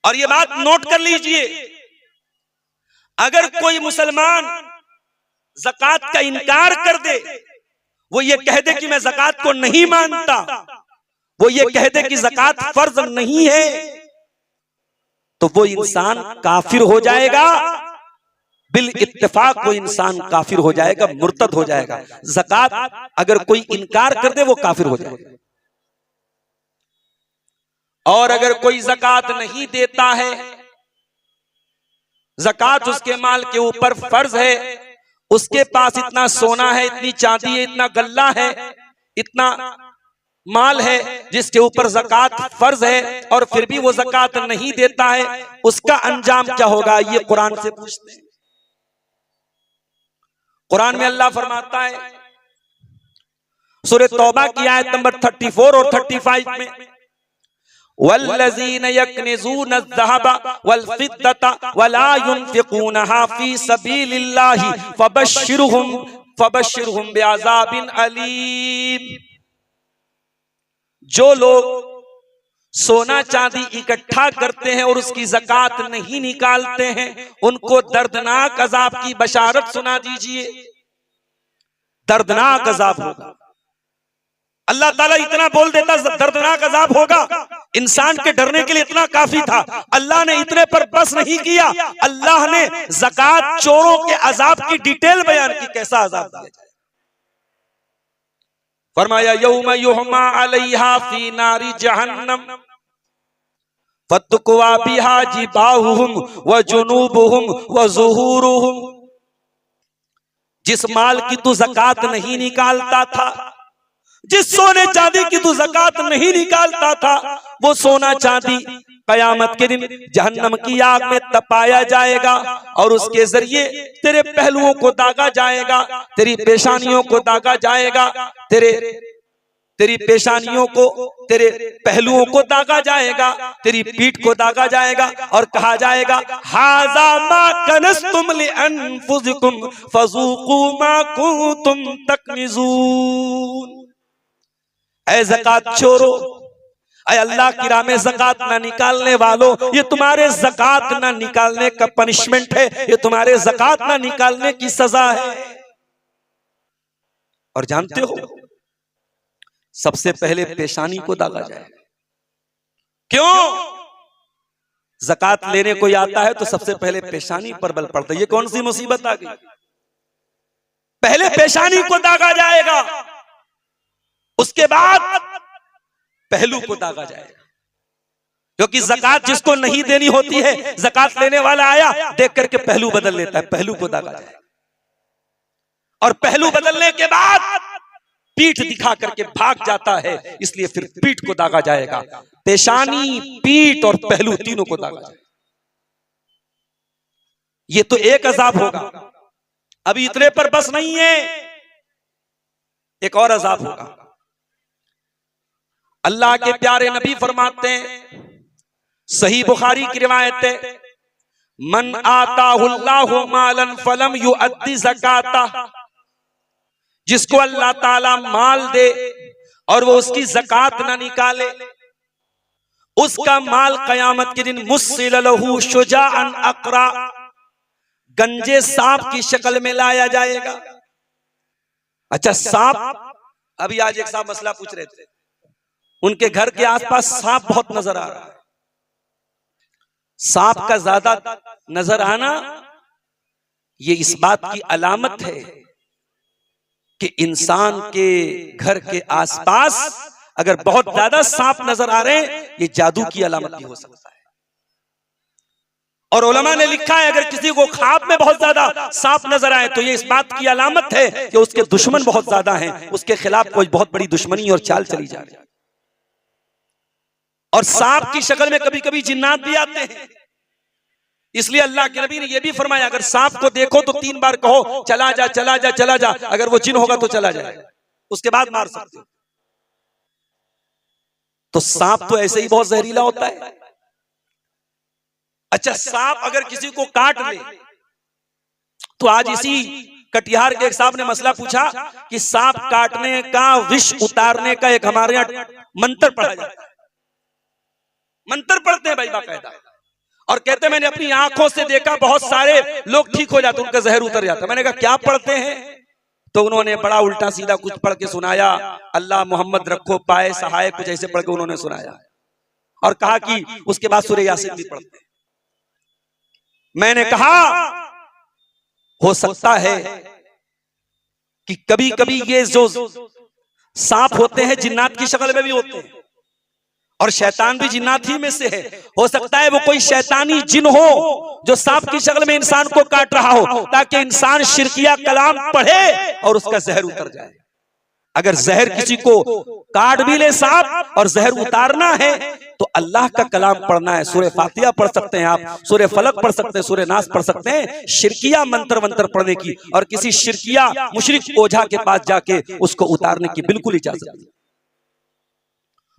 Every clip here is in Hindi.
और ये बात नोट कर लीजिए, अगर कोई मुसलमान ज़कात का इनकार कर दे, वो ये कह दे कि मैं ज़कात को नहीं मानता, वो ये कह दे कि ज़कात फर्ज नहीं है, तो वो इंसान काफिर हो जाएगा। बिल इत्तेफाक वो इंसान काफिर हो जाएगा, मुर्तद हो जाएगा। ज़कात अगर कोई इनकार कर दे वो काफिर हो जाएगा। और अगर कोई ज़कात नहीं देता है, ज़कात उसके माल के ऊपर फर्ज है, उसके पास इतना सोना है, इतनी चांदी है, इतना गल्ला है, इतना माल है जिसके ऊपर ज़कात फर्ज है, और फिर भी वो ज़कात नहीं देता है, उसका अंजाम क्या होगा? ये कुरान से पूछते हैं। कुरान में अल्लाह फरमाता है सूरह तौबा की आयत नंबर 34 और 35 में, वल्लज़ीन यक्निज़ून अज़्ज़हब वल-फ़िद्दत वला युनफ़िक़ूनहा फ़ी सबीलिल्लाहि फ़बश्शिरहुम बिअज़ाबिन अलीम। जो लोग सोना चांदी इकट्ठा करते हैं और उसकी ज़कात नहीं निकालते हैं, उनको दर्दनाक अज़ाब की बशारत सुना दीजिए। दर्दनाक अज़ाब होगा। अल्लाह ताला इतना बोल देता दर्दनाक अज़ाब होगा, इंसान के डरने के लिए इतना काफी था। अल्लाह ने इतने पर बस नहीं किया, अल्लाह ने ज़कात चोरों के अज़ाब की डिटेल बयान की, कैसा अज़ाब दिया जाए। फरमाया यौम युहमा अलैहा फी नारी जहन्नम फतुक्वा बिहा जिबाहुहुम व जुनूबुहुम व ज़ुहूरुहुम। जिस माल की तू ज़कात नहीं निकालता था, जिस सोने चांदी की तू ज़कात नहीं निकालता था, वो सोना चांदी कयामत के दिन जहन्नम की आग में तपाया जाएगा, और उसके जरिए तेरे पहलुओं को दागा जाएगा, तेरी पेशानियों को दागा जाएगा, तेरी पेशानियों को, तेरे पहलुओं को दागा जाएगा, तेरी पीठ को दागा जाएगा, और कहा जाएगा हाज़ा मा कनज़्तुम लिअन्फुसिकुम फ़ज़ूक़ू मा कुन्तुम तकनिज़ून। ऐ ज़कात चोरो, ऐ अल्लाह की राह में ज़कात ना निकालने वालों, ये तुम्हारे ज़कात ना निकालने का पनिशमेंट है, ये तुम्हारे ज़कात ना निकालने की सजा है। और जानते हो, सबसे पहले पेशानी को दागा जाएगा। क्यों? ज़कात लेने कोई आता है तो सबसे पहले पेशानी पर बल पड़ता है। ये कौन सी मुसीबत आ गई? पहले पेशानी को दागा जाएगा, उसके बाद पहलू को दागा जाएगा। क्योंकि ज़कात जिसको नहीं देनी होती है, ज़कात लेने वाला आया देख करके पहलू बदल लेता है, पहलू को दागा जाएगा। और पहलू बदलने के बाद पीठ दिखा करके भाग जाता है, इसलिए फिर पीठ को दागा जाएगा। पेशानी, पीठ और पहलू तीनों को दागा जाएगा। ये तो एक अज़ाब होगा। अभी इतने पर बस नहीं है, एक और अज़ाब होगा। अल्लाह के प्यारे नबी फरमाते हैं, सही बुखारी की रिवायत है, मन आताहुल्लाहु मालन फलम युअद्दि ज़काता। जिसको अल्लाह ताला माल दे और वो उसकी ज़कात ना निकाले, उसका माल कयामत के दिन मुस्सिल लहू शुजाअन अक़रा, गंजे सांप की शक्ल में लाया जाएगा। अच्छा, सांप, अभी आज एक साहब मसला पूछ रहे थे, उनके घर के आसपास सांप बहुत नजर आ रहा है। सांप का ज्यादा नजर आना ये इस बात की अलामत है कि इंसान के घर के आसपास अगर बहुत ज्यादा सांप नजर आ रहे हैं, ये जादू की अलामत भी हो सकता है। और उलमा ने लिखा है, अगर किसी को ख्वाब में बहुत ज्यादा सांप नजर आए तो ये इस बात की अलामत है कि उसके दुश्मन बहुत ज्यादा हैं, उसके खिलाफ कोई बहुत बड़ी दुश्मनी और चाल चली जा रही है। और सांप की शक्ल में कभी कभी जिन्नात भी आते हैं, इसलिए अल्लाह के नबी ने यह भी फरमाया, अगर सांप को देखो तो 3 बार कहो चला जा चला जा चला जा, अगर वो जिन होगा तो चला जाए, उसके बाद मार सकते हो। तो सांप तो ऐसे ही बहुत जहरीला होता है। अच्छा, सांप अगर किसी को काट ले, तो आज इसी कटिहार के एक साहब ने मसला पूछा कि सांप काटने का, विष उतारने का एक हमारे यहाँ मंत्र पढ़ा जाता है। मंत्र पढ़ते हैं भाई बाकायदा, और कहते मैंने अपनी आंखों से देखा बहुत सारे लोग ठीक हो जाते, उनका जहर उतर जाता। मैंने कहा क्या पढ़ते हैं? तो उन्होंने बड़ा उल्टा सीधा कुछ पढ़ के सुनाया, अल्लाह मोहम्मद रखो पाए सहाय, कुछ ऐसे पढ़ के उन्होंने सुनाया और कहा कि उसके बाद सूरह यासीन भी पढ़ते हैं। मैंने कहा हो सकता है कि कभी कभी ये जो सांप होते हैं जिन्नात की शक्ल में भी होते हैं और शैतान भी जिन्नात ही में से है। हो सकता है वो कोई शैतानी जिन हो जो सांप की शक्ल में इंसान को काट रहा हो, ताकि इंसान शिरकिया कलाम पढ़े और उसका जहर उतर जाए। अगर जहर किसी को काट भी ले सांप और जहर उतारना है तो अल्लाह का कलाम पढ़ना है। सूरह फातिहा पढ़ सकते हैं आप, सूरह फलक पढ़ सकते हैं, सूरह नास पढ़ सकते हैं, शिरकिया मंत्र मंत्र पढ़ने की और किसी शिरकिया मुशरिक ओझा के पास जाके उसको उतारने की बिल्कुल इजाजत नहीं।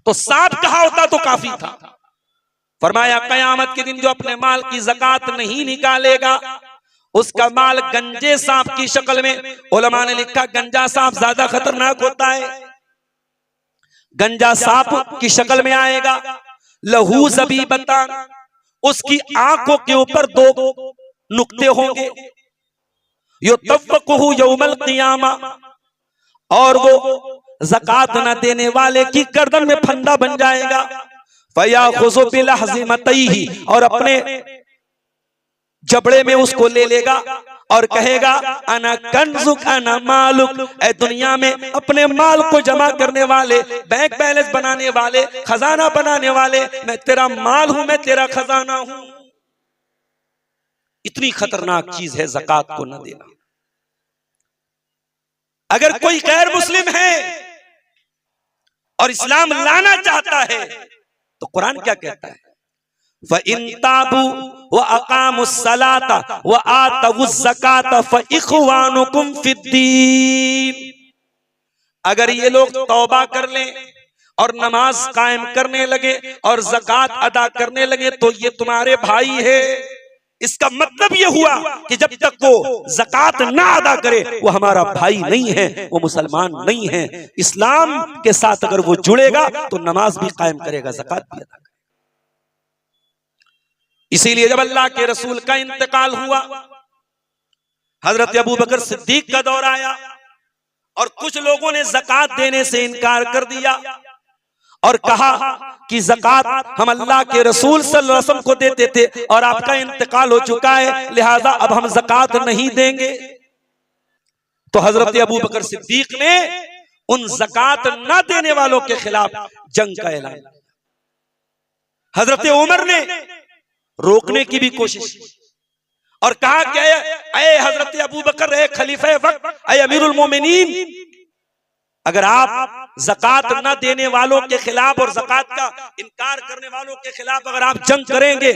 तो सांप कहा होता तो काफी था। फरमाया कयामत के दिन जो अपने माल की ज़कात नहीं निकालेगा उसका माल गंजे सांप की शक्ल में, उलमा ने लिखा गंजा सांप ज्यादा खतरनाक होता है, गंजा सांप की शक्ल में आएगा। लहू ज़बीबतान, उसकी आंखों के ऊपर 2 नुक्ते होंगे। युतफ़क़ुहु यौमल क़ियामा, और वो ज़कात न देने वाले की गर्दन में फंदा बन जाएगा। फ़याख़ुज़ु बिलहज़िमतैहि, और अपने जबड़े में उसको ले लेगा और कहेगा अना कंजुक अना मालुक, ए दुनिया में अपने माल को जमा करने वाले, बैंक बैलेंस बनाने वाले, खजाना बनाने वाले, मैं तेरा माल हूं, मैं तेरा खजाना हूं। इतनी खतरनाक चीज है ज़कात को न देना। अगर कोई गैर मुस्लिम है और इस्लाम लाना चाहता है तो कुरान क्या कहता है? फ़इन ताबू व अक़ामुस्सलाता व आतवुज़्ज़काता फ़इख़वानुकुम फ़िद्दीन। अगर ये लोग तौबा कर लें और नमाज कायम करने लगे और ज़कात अदा करने लगे तो ये तुम्हारे भाई है। इसका मतलब ये हुआ कि जब तक वो ज़कात ना अदा करे वो हमारा भाई नहीं है, वो मुसलमान नहीं है। इस्लाम के साथ अगर वो जुड़ेगा तो नमाज भी कायम करेगा, ज़कात भी अदा करेगा। इसीलिए जब अल्लाह के रसूल का इंतकाल हुआ, हजरत अबू बकर सिद्दीक का दौर आया और कुछ लोगों ने ज़कात देने से इनकार कर दिया और कहा कि ज़कात हम अल्लाह के रसूल सल्लल्लाहु अलैहि वसल्लम को देते थे और आपका इंतकाल हो चुका है, लिहाजा अब हम ज़कात नहीं देंगे। तो हजरत अबू बकर सिद्दीक ने उन ज़कात न देने वालों के खिलाफ जंग का ऐलान किया। हजरत उमर ने रोकने की भी कोशिश की और कहा कि ऐ हजरत अबू बकर, ऐ खलीफे वक्त, ऐ अमीरुल मोमिनीन, अगर आप ज़कात न देने वालों के खिलाफ और ज़कात का इनकार करने वालों के खिलाफ अगर आप जंग करेंगे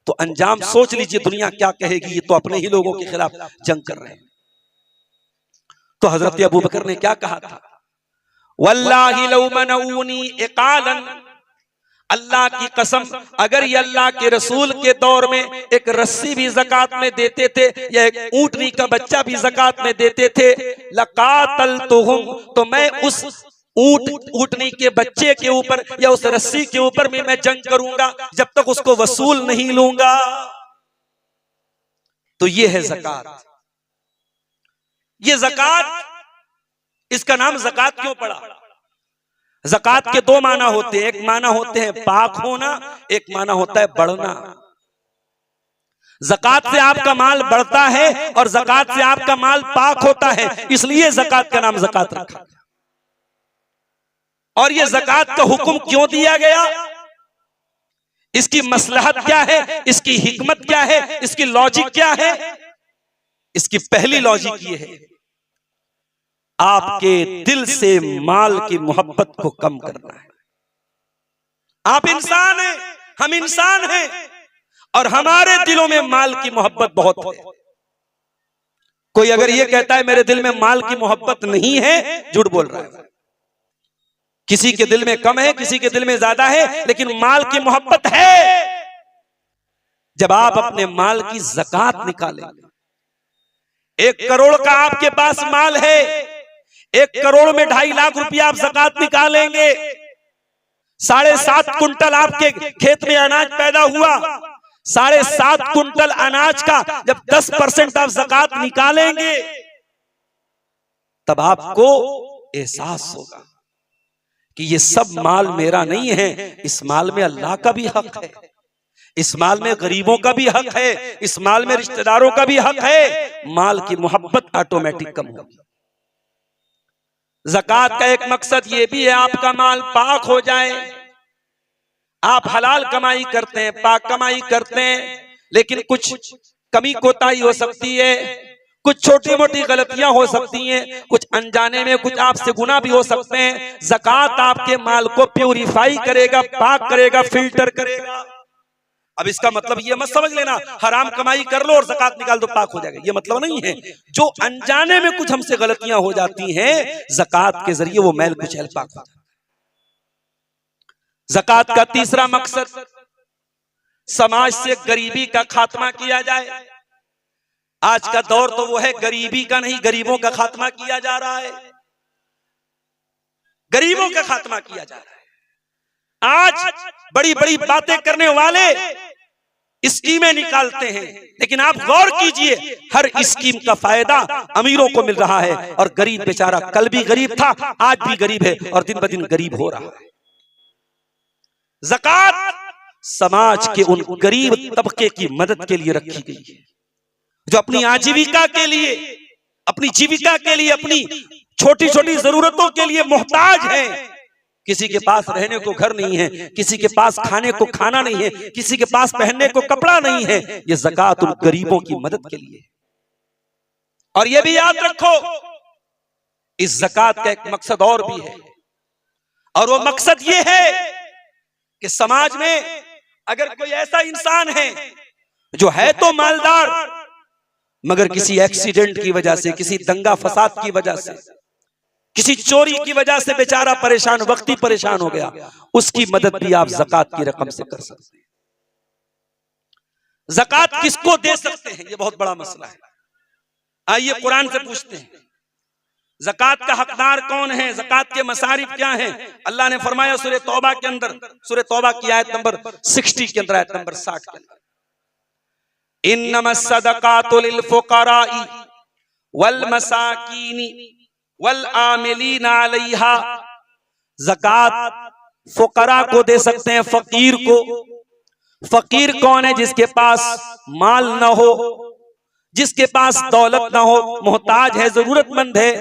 तो अंजाम सोच लीजिए दुनिया क्या कहेगी, ये तो अपने ही लोगों के खिलाफ जंग कर रहे हैं। तो हजरत अबू बकर ने क्या कहा था? वल्लाहि लौ मनऊनी इकालन, अल्लाह की कसम अगर ये अल्लाह के रसूल के दौर में एक रस्सी भी ज़कात में देते थे या एक ऊँटनी का बच्चा भी ज़कात में देते थे, लक़ातलतुहुम, तो मैं उस ऊँटनी के बच्चे के ऊपर या उस रस्सी के ऊपर भी मैं जंग करूंगा जब तक उसको वसूल नहीं लूंगा। तो ये है ज़कात। ये ज़कात, इसका नाम ज़कात क्यों पड़ा? ज़कात के 2 माना होते हैं। एक माना होते हैं पाक होना, एक माना होता है बढ़ना। ज़कात से आपका माल बढ़ता है और ज़कात से आपका माल पाक होता है, इसलिए ज़कात का नाम ज़कात रखा। और ये ज़कात का हुक्म क्यों दिया गया? इसकी मसलहत क्या है, इसकी हिकमत क्या है, इसकी लॉजिक क्या है? इसकी पहली लॉजिक ये है, आपके दिल से माल की मोहब्बत को कम करना है। आप इंसान हैं, हम इंसान हैं और हमारे दिलों में माल की मोहब्बत बहुत है। कोई अगर ये कहता है मेरे दिल में माल की मोहब्बत नहीं है, झूठ बोल रहा है। किसी के दिल में कम है, किसी के दिल में ज्यादा है, लेकिन माल की मोहब्बत है। जब आप अपने माल की ज़कात निकालेंगे, 1 करोड़ का आपके पास माल है, 1 करोड़ में 2.5 लाख रुपया आप ज़कात निकालेंगे, 7.5 कुंटल आपके खेत में अनाज पैदा हुआ 7.5 कुंटल अनाज का जब 10% आप ज़कात निकालेंगे तब आपको एहसास होगा कि ये सब माल मेरा नहीं है, इस माल में अल्लाह का भी हक है, इस माल में गरीबों का भी हक है, इस माल में रिश्तेदारों का भी हक है। माल की मोहब्बत ऑटोमेटिक कम होगी। ज़कात का एक मकसद ये भी है आपका माल पाक हो जाए। आप हलाल कमाई करते हैं, पाक कमाई करते हैं, लेकिन कुछ कमी कोताही हो सकती है, कुछ छोटी मोटी गलतियां हो सकती हैं, कुछ अनजाने में कुछ आपसे गुनाह भी हो सकते हैं। ज़कात आपके माल को प्यूरिफाई करेगा, पाक करेगा, फिल्टर करेगा। अब इसका मतलब ये मत समझ लेना हराम कमाई कर लो और ज़कात निकाल दो पाक हो जाएगा, ये मतलब नहीं है। जो अनजाने में कुछ हमसे गलतियां हो जाती हैं, ज़कात के जरिए वो मैल कुचैल पाक हो जाता है। ज़कात का तीसरा मकसद समाज से गरीबी का खात्मा किया जाए। आज का दौर तो वो है गरीबी का नहीं, गरीबों का खात्मा किया जा रहा है, गरीबों का खात्मा किया जा रहा है। आज बड़ी बड़ी बातें करने वाले स्कीमें निकालते हैं, लेकिन आप गौर कीजिए हर स्कीम का फायदा अमीरों को मिल रहा है और गरीब बेचारा कल भी गरीब था, आज भी गरीब है और दिन ब दिन गरीब हो रहा है। ज़कात समाज के उन गरीब तबके की मदद के लिए रखी गई है जो अपनी आजीविका के लिए, अपनी जीविका के लिए, अपनी छोटी छोटी जरूरतों के लिए मोहताज हैं। किसी के पास रहने को घर नहीं है, किसी के पास खाने को खाना नहीं है, किसी के पास पहनने को कपड़ा नहीं है। ये ज़कात उन गरीबों की मदद के लिए। और ये भी याद रखो इस ज़कात का एक मकसद और भी है, और वो मकसद ये है कि समाज में अगर कोई ऐसा इंसान है जो है तो मालदार मगर किसी एक्सीडेंट की वजह से, किसी दंगा फसाद की वजह से, किसी चोरी की वजह से बेचारा परेशान, वक्ती परेशान हो गया, उसकी मदद भी आप ज़कात की रकम से कर सकते हैं। ज़कात किसको दे सकते हैं, ये बहुत बड़ा मसला है। आइए कुरान से पूछते हैं ज़कात का हकदार कौन है, ज़कात के मसारिफ क्या हैं। अल्लाह ने फरमाया सूरह तौबा के अंदर, सूरह तौबा की आयत नंबर 60 के अंदर, आयत नंबर 60 के अंदर, इन्नमस सदकातु लिल फुक़राई वल मसाकीनी वल आमिलीना अलैहा। ज़कात फुकरा को दे सकते हैं, फकीर को। फकीर कौन है? जिसके पास माल न हो, जिसके पास दौलत न हो, मोहताज है, जरूरतमंद है,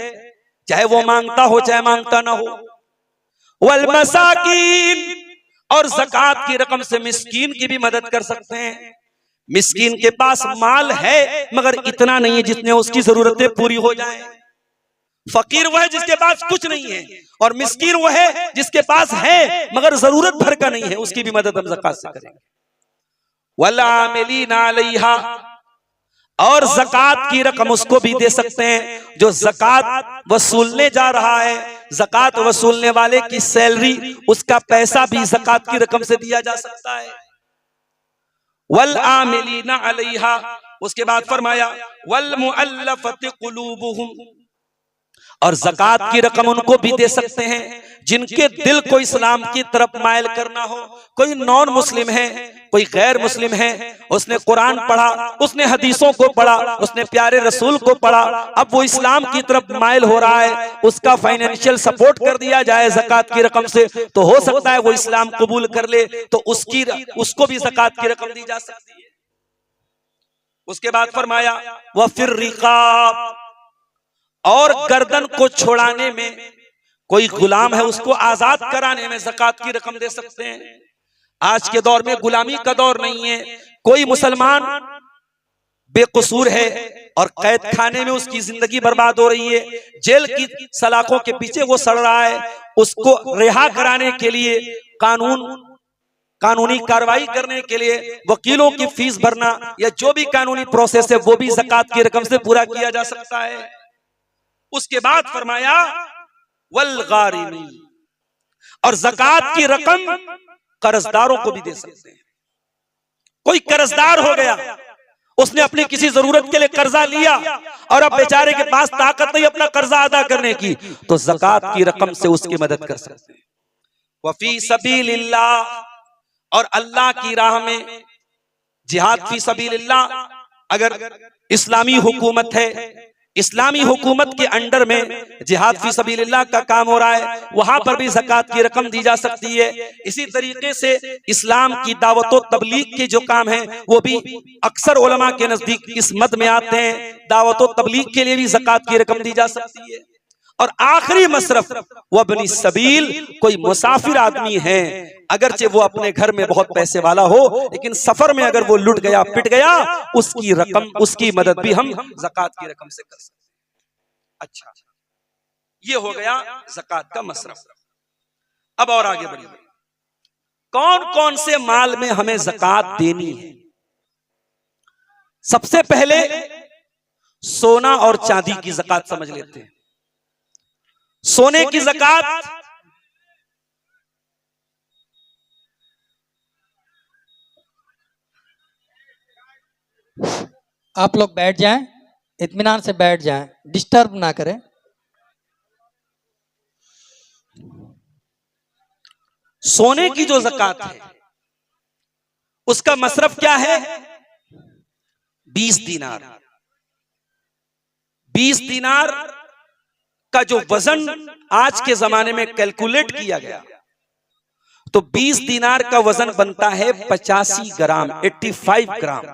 चाहे वो मांगता हो चाहे मांगता ना हो। वल मसाकीन, और ज़कात की रकम से मिस्कीन की भी मदद कर सकते हैं। मिस्कीन के पास माल है मगर इतना नहीं है जितने उसकी जरूरतें पूरी हो जाएं। फकीर वह है जिसके पास कुछ नहीं है, और मिस्कीन वह है जिसके पास है मगर जरूरत भर का नहीं है, उसकी भी मदद हम ज़कात से करेंगे। वल आमिलीना अलैहा, और ज़कात की रकम उसको भी दे सकते हैं जो ज़कात वसूलने जा रहा है। ज़कात वसूलने वाले की सैलरी, उसका पैसा भी ज़कात की रकम से दिया जा सकता है। वल आमिलीना अलैहा, उसके बाद फरमाया वल मुअल्लफति कुलूबुहुम, और ज़कात की रकम उनको भी दे सकते हैं जिनके दिल को इस्लाम की तरफ मायल करना हो। कोई नॉन मुस्लिम है, कोई गैर मुस्लिम है, उसने कुरान पढ़ा, उसने हदीसों को पढ़ा, उसने प्यारे रसूल को पढ़ा, अब वो इस्लाम की तरफ मायल हो रहा है, उसका फाइनेंशियल सपोर्ट कर दिया जाए ज़कात की रकम से, तो हो सकता है वो इस्लाम कबूल कर ले, तो उसको भी ज़कात की रकम दी जा सकती है। उसके बाद फरमाया वह फिर रिकाब, और गर्दन को छोड़ाने में, कोई गुलाम है उसको आजाद कराने में ज़कात की रकम दे सकते हैं। आज के दौर में गुलामी का दौर नहीं है। कोई मुसलमान बेकसूर है और कैद खाने में उसकी जिंदगी बर्बाद हो रही है, जेल की सलाखों के पीछे वो सड़ रहा है, उसको रिहा कराने के लिए कानूनी कार्रवाई करने के लिए वकीलों की फीस भरना या जो भी कानूनी प्रोसेस है वो भी ज़कात की रकम से पूरा किया जा सकता है। उसके बाद फरमाया वल गारिमीन, और ज़कात की रकम कर्जदारों को भी दे सकते हैं। कोई कर्जदार हो गया, उसने अपनी किसी जरूरत के लिए कर्जा लिया और अब बेचारे के पास ताकत नहीं अपना कर्जा अदा करने की, तो ज़कात की रकम से उसकी मदद कर सकते हैं। वफी सबीलिल्लाह, और अल्लाह की राह में जिहाद फी सबीलिल्लाह अगर इस्लामी हुकूमत है, इस्लामी हुकूमत के अंडर में जिहाद फी सबीलिल्लाह का काम हो रहा है, वहां पर भी ज़कात की रकम दी जा सकती है। इसी तरीके से इस्लाम की दावत व तबलीग के जो काम है वो भी अक्सर उलमा के नजदीक इस मद में आते हैं, दावत व तबलीग के लिए भी ज़कात की रकम दी जा सकती है। और आखिरी मसरफ वबनी सबील, कोई मुसाफिर आदमी है, अगरचे वो अपने घर में बहुत पैसे वाला हो लेकिन सफर में अगर वो लुट गया पिट गया, उसकी रकम, उसकी मदद भी हम ज़कात की रकम से कर सकते हैं। अच्छा, ये हो गया ज़कात का मसरफ। अब और आगे बढ़िए, कौन कौन से माल में हमें ज़कात देनी है? सबसे पहले सोना और चांदी की ज़कात समझ लेते हैं। सोने की ज़कात आप लोग बैठ जाएं, इत्मीनान से बैठ जाएं, डिस्टर्ब ना करें। सोने की जो ज़कात है उसका मसरफ क्या है? 20 दीनार। 20 दीनार का जो वजन आज के जमाने में कैलकुलेट किया गया तो 20 दीनार का वजन बनता है 85 ग्राम, 85 ग्राम।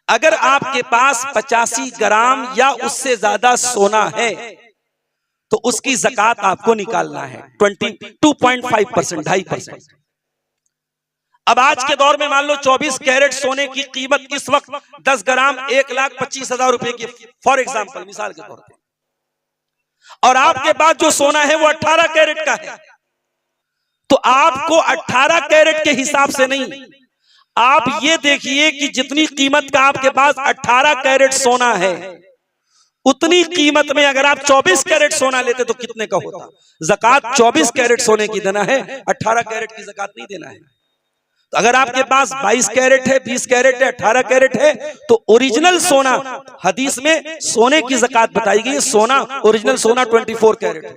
अगर आपके पास 85 ग्राम या उससे ज्यादा सोना है तो उसकी ज़कात आपको निकालना है 22.5%, 2.5%। अब आज के दौर में मान लो 24 कैरेट सोने की कीमत इस वक्त 10 ग्राम 1,25,000 रुपए की, फॉर एग्जाम्पल, मिसाल के तौर पर, और आपके पास जो सोना है वो 18 कैरेट का है, तो आपको 18 कैरेट के हिसाब से नहीं, आप ये देखिए कि जितनी कीमत का आपके पास 18 कैरेट सोना है उतनी कीमत में अगर आप 24 कैरेट सोना लेते तो कितने का होता? ज़कात 24 कैरेट सोने की देना है, 18 कैरेट की ज़कात नहीं देना है। तो अगर आपके पास 22 कैरेट है, 20 कैरेट है, 18 कैरेट है तो ओरिजिनल सोना, हदीस में सोने की ज़कात बताई गई है, सोना, ओरिजिनल सोना 24 कैरेट है।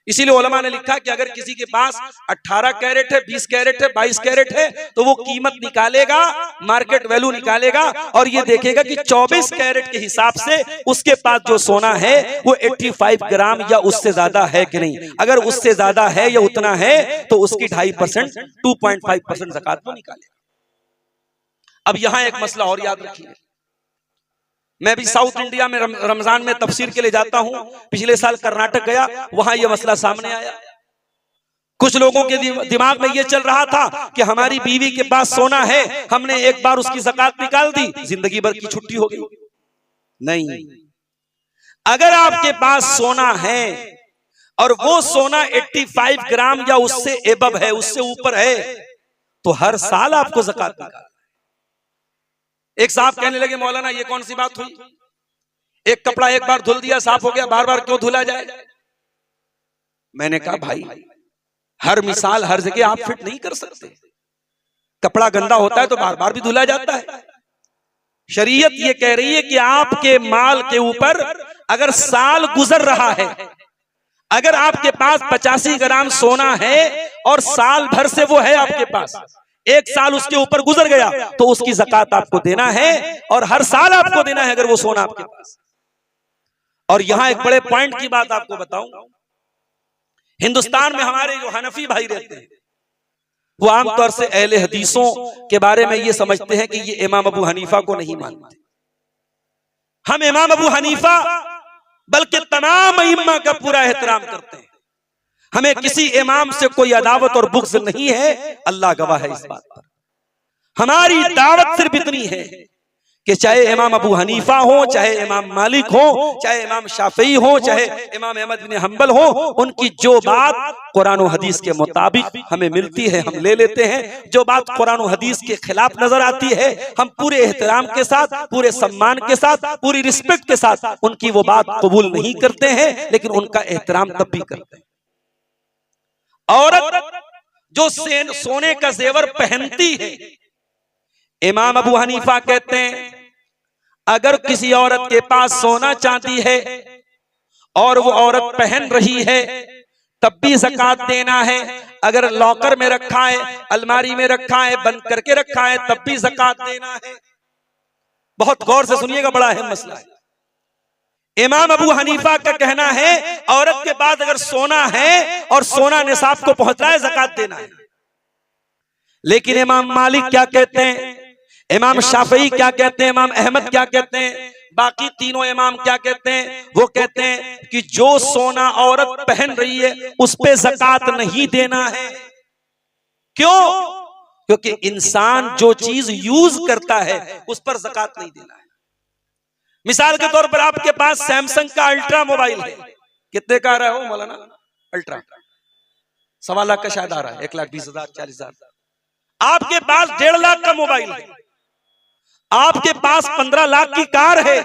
इसीलिए उलमा ने लिखा कि अगर किसी के पास 18 कैरेट है, 20 कैरेट है, 22 कैरेट है तो वो कीमत निकालेगा, मार्केट वैल्यू निकालेगा और ये देखेगा कि 24 कैरेट के हिसाब से उसके पास जो सोना है वो 85 ग्राम या उससे ज्यादा है कि नहीं। अगर उससे ज्यादा है या उतना है तो उसकी 2.5%, 2.5% ज़कात वो निकालेगा। अब यहां एक मसला और याद रखिए, मैं भी साउथ इंडिया में रमजान में तफसीर के लिए जाता हूं, पिछले साल कर्नाटक गया, वहां यह मसला सामने आया। कुछ लोगों के दिमाग में यह चल रहा था कि हमारी बीवी के पास सोना है, हमने एक बार उसकी ज़कात निकाल दी, जिंदगी भर की छुट्टी हो गई। नहीं, अगर आपके पास सोना है और वो सोना 85 ग्राम या उससे एबव है, उससे ऊपर है, तो हर साल आपको ज़कात निकालना। एक साहब कहने लगे, मौलाना ये कौन सी बात हुई, एक कपड़ा एक बार धुल दिया साफ हो गया, बार बार क्यों धुला जाए? मैंने कहा भाई, हर मिसाल हर जगह आप फिट नहीं कर सकते। कपड़ा गंदा होता है तो बार बार भी धुला जाता है। शरीयत ये कह रही है कि आपके माल के ऊपर अगर साल गुजर रहा है, अगर आपके पास 85 ग्राम सोना है और साल भर से वो है आपके पास, एक साल उसके ऊपर गुजर गया तो उसकी ज़कात आपको देना है और हर साल आपको देना है अगर वो सोना आपके पास। और यहां एक बड़े पॉइंट की बात आपको बताऊं, हिंदुस्तान में हमारे जो हनफी भाई रहते हैं वो आमतौर से अहले हदीसों के बारे में ये समझते हैं कि ये इमाम अबू हनीफा को नहीं मानते। हम इमाम अबू हनीफा बल्कि तमाम इमाम का पूरा एहतराम करते हैं, हमें किसी इमाम से कोई अदावत और बुग़्ज़ नहीं है, अल्लाह गवाह है इस बात पर। हमारी दावत सिर्फ इतनी है कि चाहे इमाम अबू हनीफा हो, चाहे इमाम मालिक हो, चाहे इमाम शाफई हो, चाहे इमाम अहमद बिन हंबल हो, उनकी जो बात कुरान और हदीस के मुताबिक हमें मिलती है हम ले लेते हैं। जो बात कुरान और हदीस के खिलाफ नजर आती है हम पूरे एहतराम के साथ, पूरे सम्मान के साथ, पूरी रिस्पेक्ट के साथ उनकी वो बात कबूल नहीं करते हैं, लेकिन उनका एहतराम तब भी करते हैं। औरत जो सोने का जेवर पहनती है, इमाम अबू हनीफा कहते हैं अगर किसी औरत के पास सोना चांदी है और वो औरत पहन रही है तब भी ज़कात देना है। अगर लॉकर में रखा है, अलमारी में रखा है, बंद करके रखा है, तब भी ज़कात देना है। बहुत गौर से सुनिएगा, बड़ा अहम मसला है। इमाम अबू हनीफा का कहना है औरत के पास अगर सोना है और सोना निसाब को पहुंच रहा है, ज़कात देना है। लेकिन इमाम मालिक क्या कहते हैं, इमाम शाफई क्या कहते हैं, इमाम अहमद क्या कहते हैं, बाकी तीनों इमाम क्या कहते हैं? वो कहते हैं कि जो सोना औरत पहन रही है उस पे ज़कात नहीं देना है। क्यों? क्योंकि इंसान जो चीज यूज करता है उस पर ज़कात नहीं देना है। मिसाल के तौर पर आपके पास सैमसंग का अल्ट्रा मोबाइल है, कितने का आ रहा है वो मौलाना? अल्ट्रा 1.25 लाख का शायद आ रहा है, 1,20,000 40,000। आपके पास 1.5 लाख का मोबाइल है, आपके पास 15 लाख की कार है।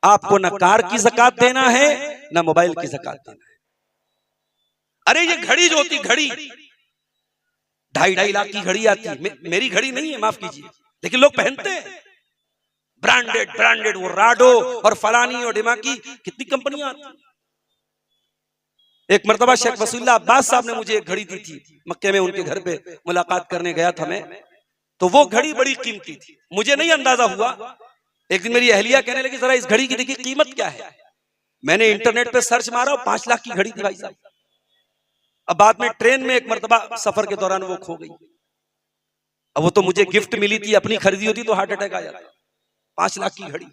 आपको न कार की ज़कात देना है न मोबाइल की ज़कात देना है। अरे ये घड़ी जो होती, घड़ी 2.5 लाख की घड़ी आती है, मेरी घड़ी नहीं है, माफ कीजिए, लेकिन लोग पहनते हैं ब्रांडेड ब्रांडेड, वो राडो और फलानी और डिमाकी, कितनी कंपनियां आती हैं। एक मर्तबा शेख वसीउल्लाह अब्बास साहब ने मुझे एक घड़ी दी थी, मक्के में उनके घर पे मुलाकात करने गया था मैं, तो वो घड़ी बड़ी कीमती थी, मुझे नहीं अंदाजा हुआ। एक दिन मेरी अहलिया कहने लगी जरा इस घड़ी की देखिए कीमत क्या है। मैंने इंटरनेट पे सर्च मारा, 5 लाख की घड़ी थी भाई साहब। अब बाद में ट्रेन में एक मर्तबा सफर के दौरान वो खो गई। अब वो तो मुझे गिफ्ट मिली थी, अपनी खरीदी होती तो हार्ट अटैक आ जाता। 5 लाख की घड़ी,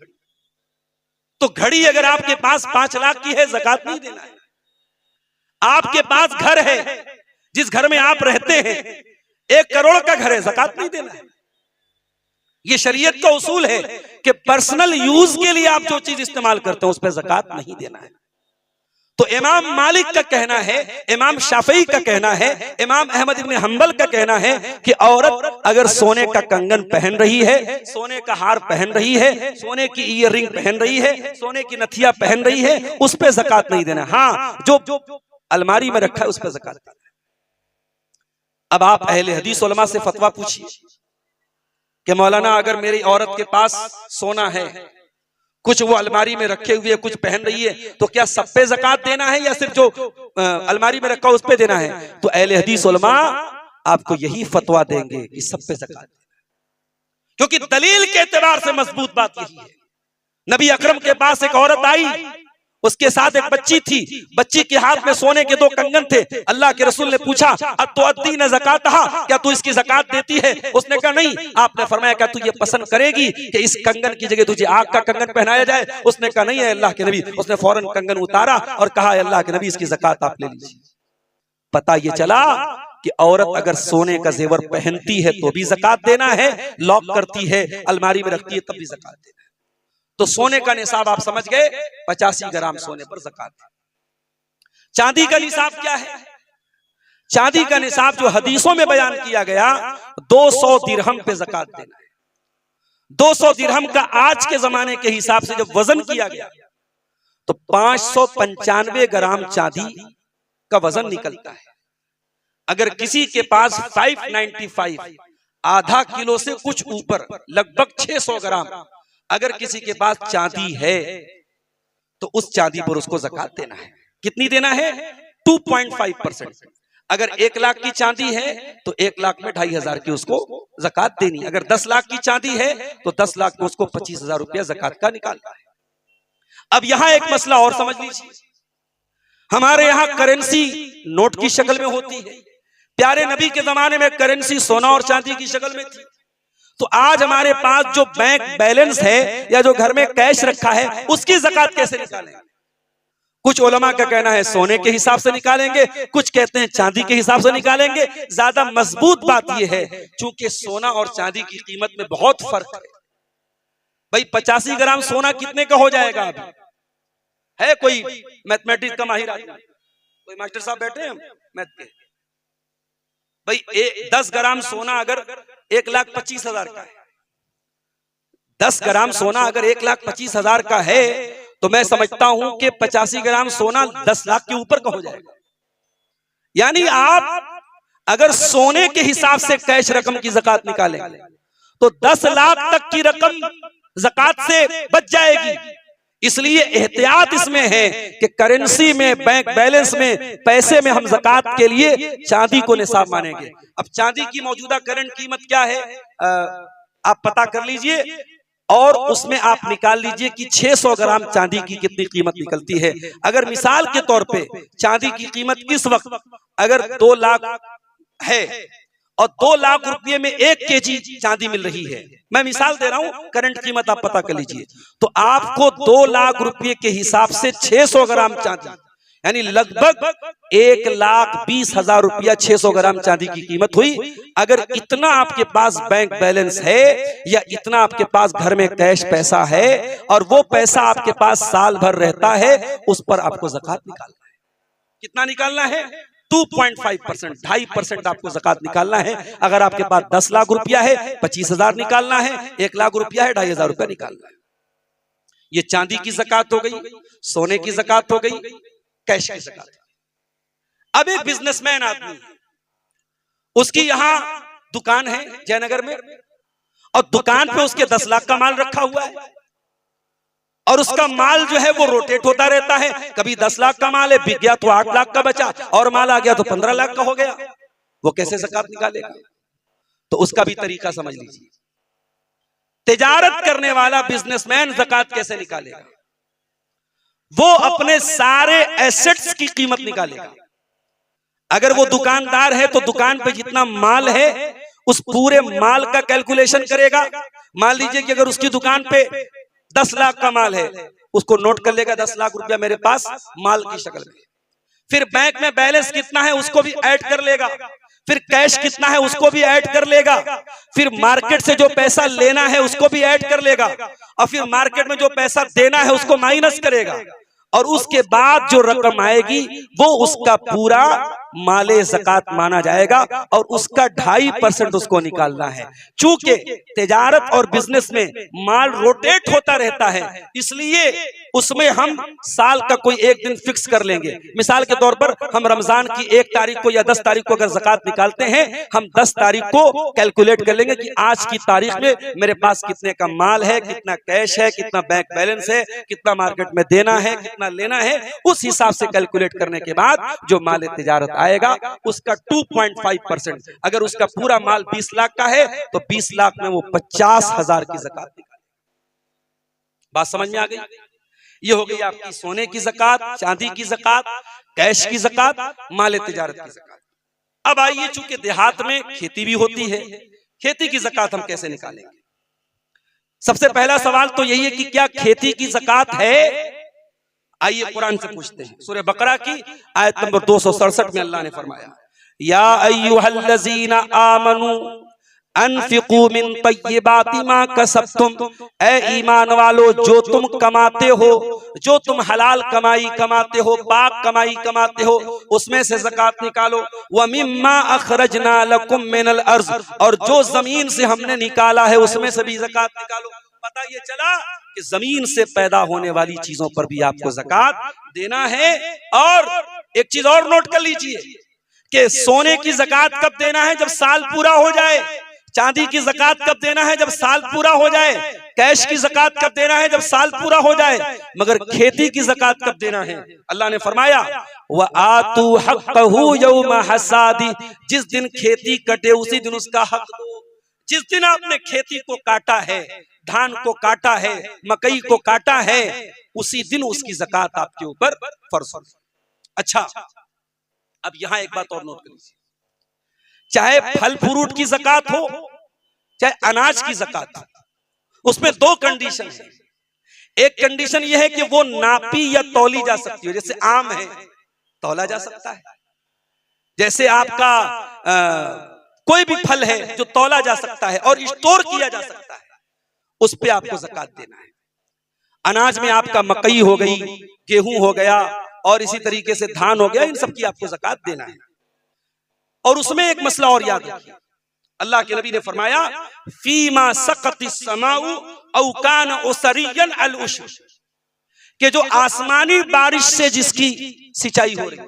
तो घड़ी अगर आपके पास 5 लाख की है, ज़कात नहीं देना है। आपके पास घर है, जिस घर में आप रहते हैं 1 करोड़ का घर है, ज़कात नहीं देना है। ये शरीयत का उसूल है कि पर्सनल यूज के लिए आप जो चीज इस्तेमाल करते हैं उस पर ज़कात नहीं देना है। तो इमाम मालिक का कहना है, इमाम शाफई का कहना है, इमाम अहमद इब्न हंबल का कहना है कि औरत अगर सोने का कंगन पहन रही है, सोने का हार पहन रही है, सोने की ईयररिंग पहन रही है, सोने की नथिया पहन रही है, उस पर ज़कात नहीं देना। हाँ, जो अलमारी में रखा है उस पर ज़कात देना। अब आप अहले हदीस उलमा से फतवा पूछिए कि मौलाना अगर मेरी औरत के पास सोना है, कुछ वो अलमारी में रखे हुए कुछ पहन रही है, तो क्या सब पे ज़कात देना है या सिर्फ जो अलमारी में रखा उस पे देना है? तो अहले हदीस उलमा आपको यही फतवा देंगे कि सब पे ज़कात देना, क्योंकि दलील के एतबार से मजबूत बात यही है। नबी अकरम के पास एक औरत आई, उसके साथ एक बच्ची थी, बच्ची के हाथ में सोने के 2 कंगन थे। अल्लाह के रसूल ने पूछा अतुअद्दीना ज़कातहा, क्या तू इसकी ज़कात देती है? उसने कहा नहीं। आपने फरमाया क्या तू ये पसंद करेगी कि इस कंगन की जगह तुझे आग का कंगन पहनाया जाए? उसने कहा नहीं है अल्लाह के नबी। उसने फौरन कंगन उतारा और कहा अल्लाह के नबी इसकी ज़कात आप ले लीजिए। पता ये चला कि औरत अगर सोने का जेवर पहनती है तो भी ज़कात देना है, लॉक करती है, अलमारी में रखती है तब भी ज़कात देना है। तो सोने का निसाब आप समझ गए, 85 ग्राम सोने पर ज़कात है। चांदी का निसाब क्या है? चांदी का निसाब जो हदीसों में बयान किया गया, 200 दिरहम पे ज़कात देना है। 200 दिरहम का आज के जमाने के हिसाब से जब वजन किया गया तो 595 ग्राम चांदी का वजन निकलता है। अगर किसी के पास 595, आधा किलो से कुछ ऊपर, लगभग 600 ग्राम अगर किसी के पास चांदी है तो उस चांदी पर उसको ज़कात देना है। कितनी देना है? 2.5%। अगर 1 लाख की चांदी है तो 1 लाख में 2,500 की उसको ज़कात देनी। अगर 10 लाख की चांदी है तो 10 लाख में उसको 25,000 रुपया ज़कात का निकालना है। अब यहां एक मसला और समझ लीजिए, हमारे यहां करेंसी नोट की शक्ल में होती है। प्यारे नबी के जमाने में करेंसी सोना और चांदी की शक्ल में थी। तो आज हमारे पास जो बैंक बैलेंस है या जो घर में कैश रखा है उसकी ज़कात कैसे निकालेंगे? कुछ उलमा का कहना है सोने के हिसाब से निकालेंगे, कुछ कहते हैं चांदी के हिसाब से निकालेंगे। ज्यादा मजबूत बात यह है चूंकि सोना और चांदी की कीमत में बहुत फर्क है। भाई 85 ग्राम सोना कितने का हो जाएगा? अभी है कोई मैथमेटिक्स का माहिर आदमी? कोई मास्टर साहब बैठे हैं मैथ के? भाई 10 ग्राम सोना अगर 1,25,000 का है, 10 ग्राम सोना अगर 1,25,000 का है तो मैं समझता हूं कि 85 ग्राम सोना 10 लाख के ऊपर का हो जाएगा। यानी आप अगर सोने के हिसाब से कैश रकम की ज़कात निकालेंगे तो 10 लाख तक की रकम ज़कात से बच जाएगी। इसलिए एहतियात इसमें है कि करेंसी में, बैंक बैलेंस में, पैसे में हम ज़कात के लिए चांदी को निसाब मानेंगे। अब चांदी की मौजूदा करंट कीमत क्या है आप पता कर लीजिए और उसमें आप निकाल लीजिए कि 600 ग्राम चांदी की कितनी कीमत निकलती है। अगर मिसाल के तौर पे चांदी की कीमत इस वक्त अगर 2 लाख है और 2 लाख रुपए में 1 केजी चांदी मिल रही है, मैं मिसाल दे रहा हूं, करंट कीमत आप पता कर लीजिए, तो आपको 2 लाख रुपए के हिसाब से 600 ग्राम चांदी यानी लगभग 1,20,000 रुपया 600 ग्राम चांदी की कीमत हुई। अगर इतना आपके पास बैंक बैलेंस है या इतना आपके पास घर में कैश पैसा है और वो पैसा आपके पास साल भर रहता है, उस पर आपको ज़कात निकालना है। कितना निकालना है? 2.5%, 2.5% आपको ज़कात निकालना है। अगर आपके पास 10 लाख रुपया है 25,000 निकालना है, 1 लाख रुपया है 2,500 रुपया निकालना है। ये चांदी की ज़कात हो गई, सोने की ज़कात हो गई, कैश की ज़कात। अब एक बिजनेसमैन आदमी, उसकी यहां दुकान है जयनगर में और दुकान पे उसके 10 लाख का माल रखा हुआ है और उसका माल जो है वो रोटेट होता रहता है। कभी 10 लाख का माल है, बिक गया तो 8 लाख का बचा और माल आ गया तो 15 लाख का हो गया। वो कैसे ज़कात निकालेगा? तो उसका भी तरीका समझ लीजिए। तिजारत करने वाला बिजनेसमैन ज़कात कैसे निकालेगा? वो अपने सारे एसेट्स की कीमत निकालेगा। अगर वो दुकानदार है तो दुकान पे जितना माल है उस पूरे माल का कैलकुलेशन करेगा। मान लीजिए कि अगर उसकी दुकान पे 10 लाख का माल है, उसको नोट कर लेगा 10 लाख रुपया मेरे पास माल की शक्ल में। फिर बैंक में बैलेंस कितना है उसको भी ऐड कर लेगा, फिर कैश कितना है उसको भी ऐड कर लेगा, फिर मार्केट से जो पैसा लेना है उसको भी ऐड कर लेगा और फिर मार्केट में जो पैसा देना है उसको माइनस करेगा और उसके बाद जो रकम आएगी वो उसका पूरा माले ज़कात माना जाएगा और उसका 2.5% उसको निकालना है। चूंकि तिजारत और बिजनेस में माल रोटेट होता रहता है, इसलिए उसमें हम साल का कोई एक दिन फिक्स कर लेंगे। मिसाल के तौर पर हम रमजान की 1 तारीख को या 10 तारीख को अगर ज़कात निकालते हैं, हम 10 तारीख को कैलकुलेट कर लेंगे कि आज की तारीख में मेरे पास कितने का माल है, कितना कैश है, कितना बैंक बैलेंस है, कितना मार्केट में देना है, कितना लेना है। उस हिसाब से कैलकुलेट करने के बाद जो माल तिजारत आएगा उसका 2.5%, अगर उसका पूरा माल 20 लाख का है तो 20 लाख में वो 50,000 की ज़कात निकालेगा। बात समझ में आ गई? ये हो गई आपकी सोने की ज़कात, चांदी की ज़कात, कैश की ज़कात, माल तिजारत की ज़कात। अब आइए, चूंकि देहात में खेती भी होती है, खेती की ज़कात हम कैसे निकालेंगे? सबसे पहला सवाल तो यही है कि क्या खेती की ज़कात है? आइए कुरान से पूछते हैं। सूरह बकरा की आयत नंबर 267 में अल्लाह ने फरमाया, या अय्युहल्लज़ीना आमनू अनफिकू मिन तय्यिबाति मा कसबतुम, ए ईमान वालो जो तुम कमाते हो, जो तुम हलाल कमाई कमाते हो, पाक कमाई कमाते हो, उसमें से ज़कात निकालो। व मिम्मा अखरजना लकुम मिनल अर्ज़, और जो जमीन से हमने निकाला है उसमें से भी ज़कात निकालो। पता ये चला कि जमीन से पैदा होने वाली चीजों पर भी आपको ज़कात देना है। और एक चीज और नोट कर लीजिए कि सोने की ज़कात कब देना है? जब साल पूरा हो जाए। चांदी की ज़कात कब देना है? जब साल पूरा हो जाए। कैश की ज़कात कब देना है? जब साल पूरा हो जाए। मगर खेती की ज़कात कब देना है? अल्लाह ने फरमाया, व आतू हक़्क़हू यौम हसादी, जिस दिन खेती कटे उसी दिन उसका हक दो। जिस दिन आपने खेती को काटा है, धान को काटा है, मकई को काटा है, उसी दिन उसकी ज़कात आपके ऊपर फर्ज है। अच्छा, अब यहां एक बात और नोट कर लीजिए, चाहे फल फ्रूट की ज़कात हो, चाहे अनाज की ज़कात हो, उसमें 2 कंडीशन है। एक कंडीशन यह है कि वो नापी या तौली जा सकती हो। जैसे आम है, तौला जा सकता है। जैसे आपका कोई भी फल है जो तौला जा सकता है और स्टोर किया जा सकता है, उस पे आपको ज़कात देना है। अनाज में आपका मकई हो गई, गेहूं हो गया और इसी तरीके से धान हो गया, इन सब की आपको ज़कात देना है। और उसमें एक मसला और याद रखिए, अल्लाह के नबी ने फरमाया, फीमा सकतिस समाउ औ कान उसरियन अल उश्र, कि जो आसमानी बारिश से जिसकी सिंचाई हो रही है,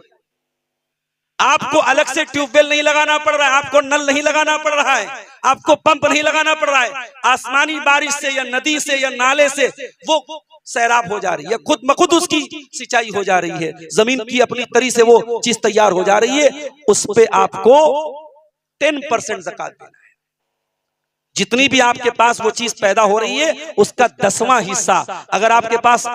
आपको अलग से ट्यूबवेल नहीं लगाना पड़ रहा है, आपको नल नहीं लगाना पड़ रहा है, आपको पंप नहीं लगाना पड़ रहा है, आसमानी बारिश से या नदी से या नाले से वो सैराब हो जा रही है, खुद मखुद उसकी सिंचाई हो जा रही है, जमीन की अपनी तरी से वो चीज तैयार हो जा रही है, उस पे आपको 10% ज़कात देना है। जितनी भी आपके पास वो चीज पैदा हो रही है उसका 10वां हिस्सा, अगर आपके पास,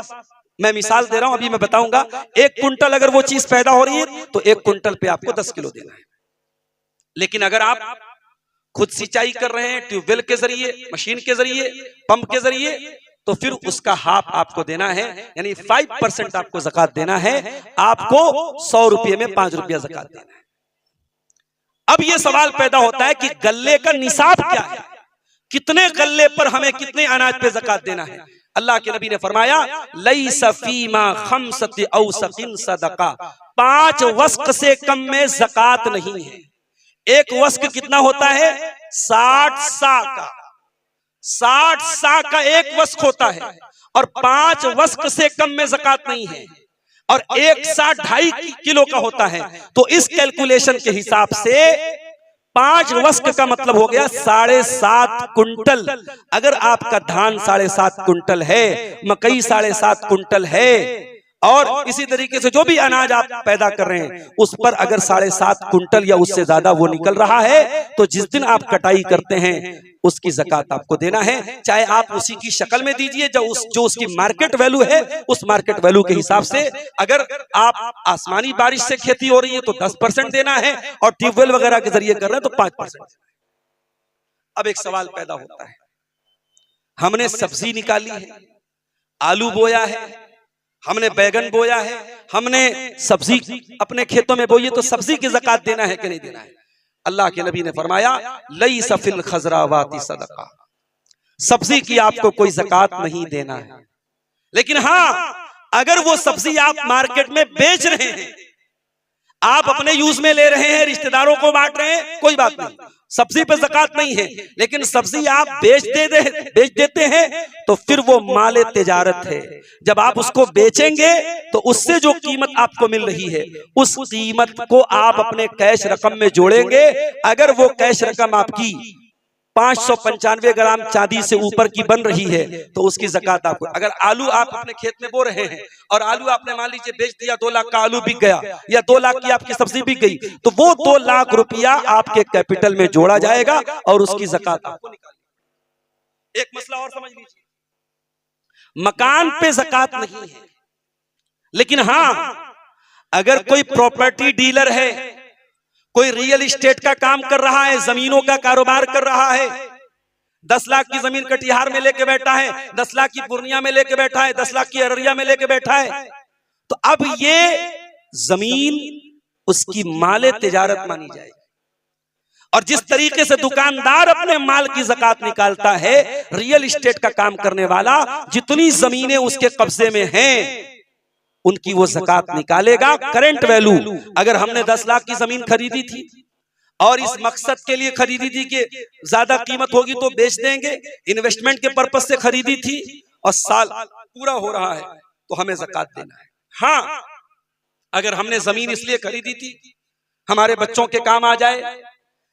मैं मिसाल दे रहा हूं, अभी मैं बताऊंगा, 1 कुंटल अगर वो चीज पैदा हो रही है तो 1 कुंटल पे आपको 10 किलो देना है। लेकिन अगर आप खुद सिंचाई कर रहे हैं ट्यूबवेल के जरिए, मशीन के जरिए, पंप के जरिए, तो फिर उसका हाफ आपको देना है, यानी 5% आपको ज़कात देना है। आपको 100 रुपये में 5 रुपया ज़कात देना है। अब यह सवाल पैदा होता है कि गल्ले का निसाब क्या है, कितने गल्ले पर हमें कितने अनाज पे ज़कात देना है। अल्लाह के नबी ने फरमाया, लैसा फीमा खम्सति औसतिन सदका, 5 वस्क से कम में ज़कात नहीं है। 1 वस्क कितना होता है? 60 सा का, 60 सा का 1 वस्क होता है, और 5 वस्क से कम में ज़कात नहीं है, और 1 सा 2.5 किलो का होता है। तो इस कैलकुलेशन के हिसाब से 5 वस्क का मतलब हो गया 7.5 कुंटल। अगर आपका धान 7.5 कुंटल है, मकई 7.5 कुंटल है, और इसी तरीके से जो भी अनाज आप पैदा कर रहे हैं उस पर अगर 7.5 कुंटल या उससे ज्यादा वो निकल रहा है, तो जिस दिन आप कटाई करते हैं उसकी ज़कात आपको देना है। चाहे आप उसी की शक्ल में दीजिए जो उसकी मार्केट वैल्यू है, उस मार्केट वैल्यू के हिसाब से। अगर आप आसमानी बारिश से खेती हो रही है तो 10% देना है, और ट्यूबवेल वगैरह के जरिए कर रहे हैं तो 5%। अब एक सवाल पैदा होता है, हमने सब्जी निकाली है, आलू बोया है, हमने बैगन बोया है, हमने सब्जी अपने खेतों में बोई है, तो सब्जी की ज़कात देना है कि नहीं देना है? अल्लाह के नबी ने फरमाया, लैसा फिल खज़रावाति सदका, सब्जी की आपको कोई ज़कात नहीं देना है। लेकिन हाँ, अगर वो सब्जी आप मार्केट में बेच रहे हैं, आप अपने यूज में ले रहे हैं, रिश्तेदारों को बांट रहे हैं, कोई बात नहीं, सब्जी पे ज़कात नहीं है। लेकिन सब्जी आप बेच देते हैं तो फिर वो माले तिजारत है। जब आप उसको बेचेंगे तो उससे जो कीमत आपको मिल रही है उस कीमत को आप अपने कैश रकम में जोड़ेंगे। अगर वो कैश रकम आपकी 595 ग्राम चांदी से ऊपर की बन रही है तो उसकी ज़कात आपको। अगर आलू आप अपने खेत में बो रहे हैं और आलू आपने मान लीजिए बेच दिया, 2 लाख का आलू बिक गया या 2 लाख की आपकी सब्जी बिक गई, तो वो 2 लाख रुपया आपके कैपिटल में जोड़ा जाएगा और उसकी ज़कात आपको निकालनी। एक मसला और समझ लीजिए, मकान पे ज़कात नहीं है, लेकिन हाँ, अगर कोई प्रॉपर्टी डीलर है, कोई रियल एस्टेट का काम कर रहा है, जमीनों का कारोबार कर रहा है, 10 लाख की जमीन कटिहार में लेके बैठा है, 10 लाख की पूर्णिया में लेके बैठा है, 10 लाख की अररिया में लेके बैठा है, तो अब ये जमीन उसकी माले तिजारत मानी जाएगी। और जिस तरीके से दुकानदार अपने माल की ज़कात निकालता है, रियल एस्टेट का काम करने वाला जितनी जमीनें उसके कब्जे में हैं उनकी वो ज़कात निकालेगा। करंट वैल्यू, अगर हमने 10 लाख की जमीन खरीदी थी और इस मकसद के लिए खरीदी थी कि ज्यादा कीमत होगी तो बेच देंगे, इन्वेस्टमेंट के पर्पज से खरीदी थी और साल पूरा हो रहा है तो हमें ज़कात देना है। हाँ, अगर हमने जमीन इसलिए खरीदी थी हमारे बच्चों के काम आ जाए,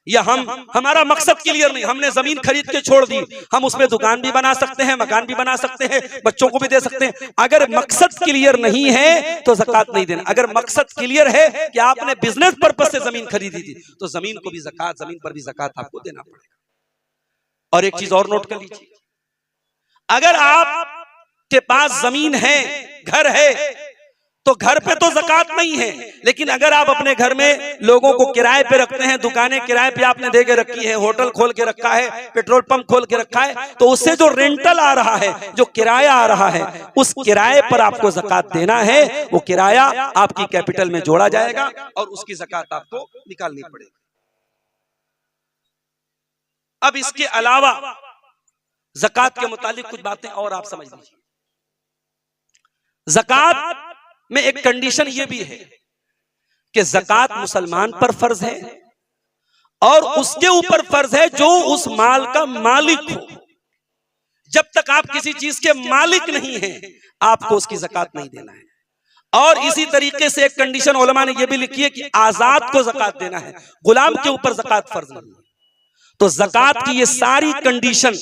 या हमारा मकसद क्लियर नहीं, हमने जमीन खरीद के छोड़ दी, हम उसमें दुकान भी बना सकते हैं, मकान भी बना सकते हैं, बच्चों को भी दे सकते हैं, अगर मकसद क्लियर नहीं है तो ज़कात नहीं देना। अगर मकसद क्लियर है कि आपने बिजनेस पर्पस से जमीन खरीदी थी तो जमीन को भी ज़कात, जमीन पर भी ज़कात आपको देना पड़ेगा। और एक चीज और नोट कर लीजिए, अगर आपके पास जमीन है, घर है, तो घर पे तो ज़कात नहीं है, लेकिन अगर आप अपने घर में लोगों को किराए पे रखते हैं, दुकानें किराए पे आपने दे के रखी है, होटल खोल के रखा है, पेट्रोल पंप खोल के रखा है, तो उससे जो रेंटल आ रहा है, जो किराया आ रहा है, उस किराए पर आपको ज़कात देना है। वो किराया आपकी कैपिटल में जोड़ा जाएगा और उसकी ज़कात आपको निकालनी पड़ेगी। अब इसके अलावा ज़कात के मुतालिक कुछ बातें और आप समझ लीजिए। ज़कात में एक कंडीशन ये भी है कि ज़कात मुसलमान पर फर्ज है और उसके ऊपर फर्ज है जो उस माल का मालिक हो। जब तक आप किसी चीज के मालिक नहीं हैं आपको उसकी ज़कात नहीं देना है। और इसी तरीके से एक कंडीशन उलमा ने यह भी लिखी है कि आजाद को ज़कात देना है, गुलाम के ऊपर ज़कात फर्ज नहीं है। तो ज़कात की ये सारी कंडीशन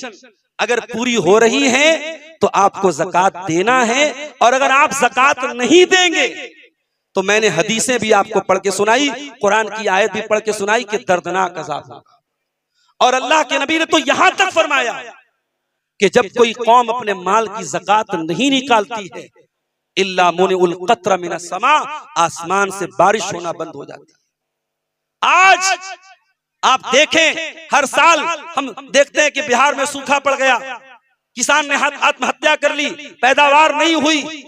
अगर पूरी हो रही है तो आपको ज़कात देना है। और अगर आप ज़कात नहीं देंगे तो मैंने हदीसें भी आपको पढ़ के सुनाई, कुरान की आयत भी पढ़ के सुनाई कि दर्दनाक अज़ाब होगा। और अल्लाह के नबी ने तो यहां तक फरमाया कि जब कोई कौम अपने माल की ज़कात नहीं निकालती है, इल्ला मुनिउल क़त्र मिनस समा, आसमान से बारिश होना बंद हो जाती है। आज आप देखें, हर साल हम देखते हैं कि बिहार में सूखा पड़ गया, किसान ने आत्महत्या कर ली, पैदावार नहीं हुई,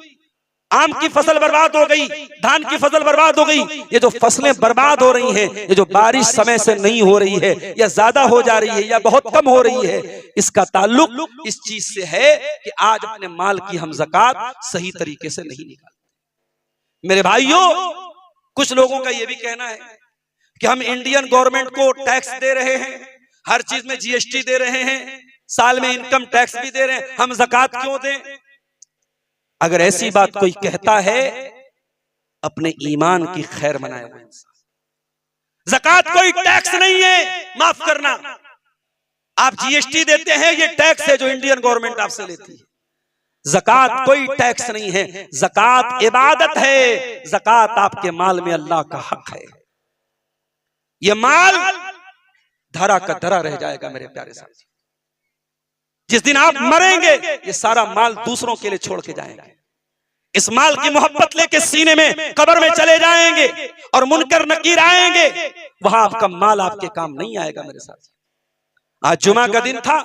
आम की फसल बर्बाद हो गई, धान की फसल बर्बाद हो गई। ये जो फसलें बर्बाद हो रही हैं, ये जो बारिश समय से नहीं हो रही है या ज्यादा हो जा रही है या बहुत कम हो रही है, इसका ताल्लुक इस चीज से है कि आज अपने माल की हम ज़कात सही तरीके से नहीं निकालते। मेरे भाइयों, कुछ लोगों का यह भी कहना है कि हम इंडियन गवर्नमेंट को टैक्स दे रहे हैं, हर चीज में जीएसटी दे रहे हैं, साल में इनकम टैक्स भी दे रहे हैं, हम ज़कात क्यों दें? अगर ऐसी बात कोई कहता है, अपने ईमान की खैर मनाए हुए इंसान। ज़कात कोई टैक्स नहीं है, माफ करना, आप जीएसटी देते हैं, ये टैक्स है जो इंडियन गवर्नमेंट आपसे लेती है। ज़कात कोई टैक्स नहीं है, ज़कात इबादत है, ज़कात आपके माल में अल्लाह का हक है। ये माल धरा का धरा रह जाएगा मेरे प्यारे साथी। जिस दिन आप मरेंगे, ये सारा माल दूसरों के लिए छोड़ के जाएंगे। इस माल की मोहब्बत लेके सीने में कब्र में चले जाएंगे और मुनकर नकीर आएंगे, वहां आपका माल आपके काम नहीं आएगा मेरे साथ। आज जुमा का दिन था,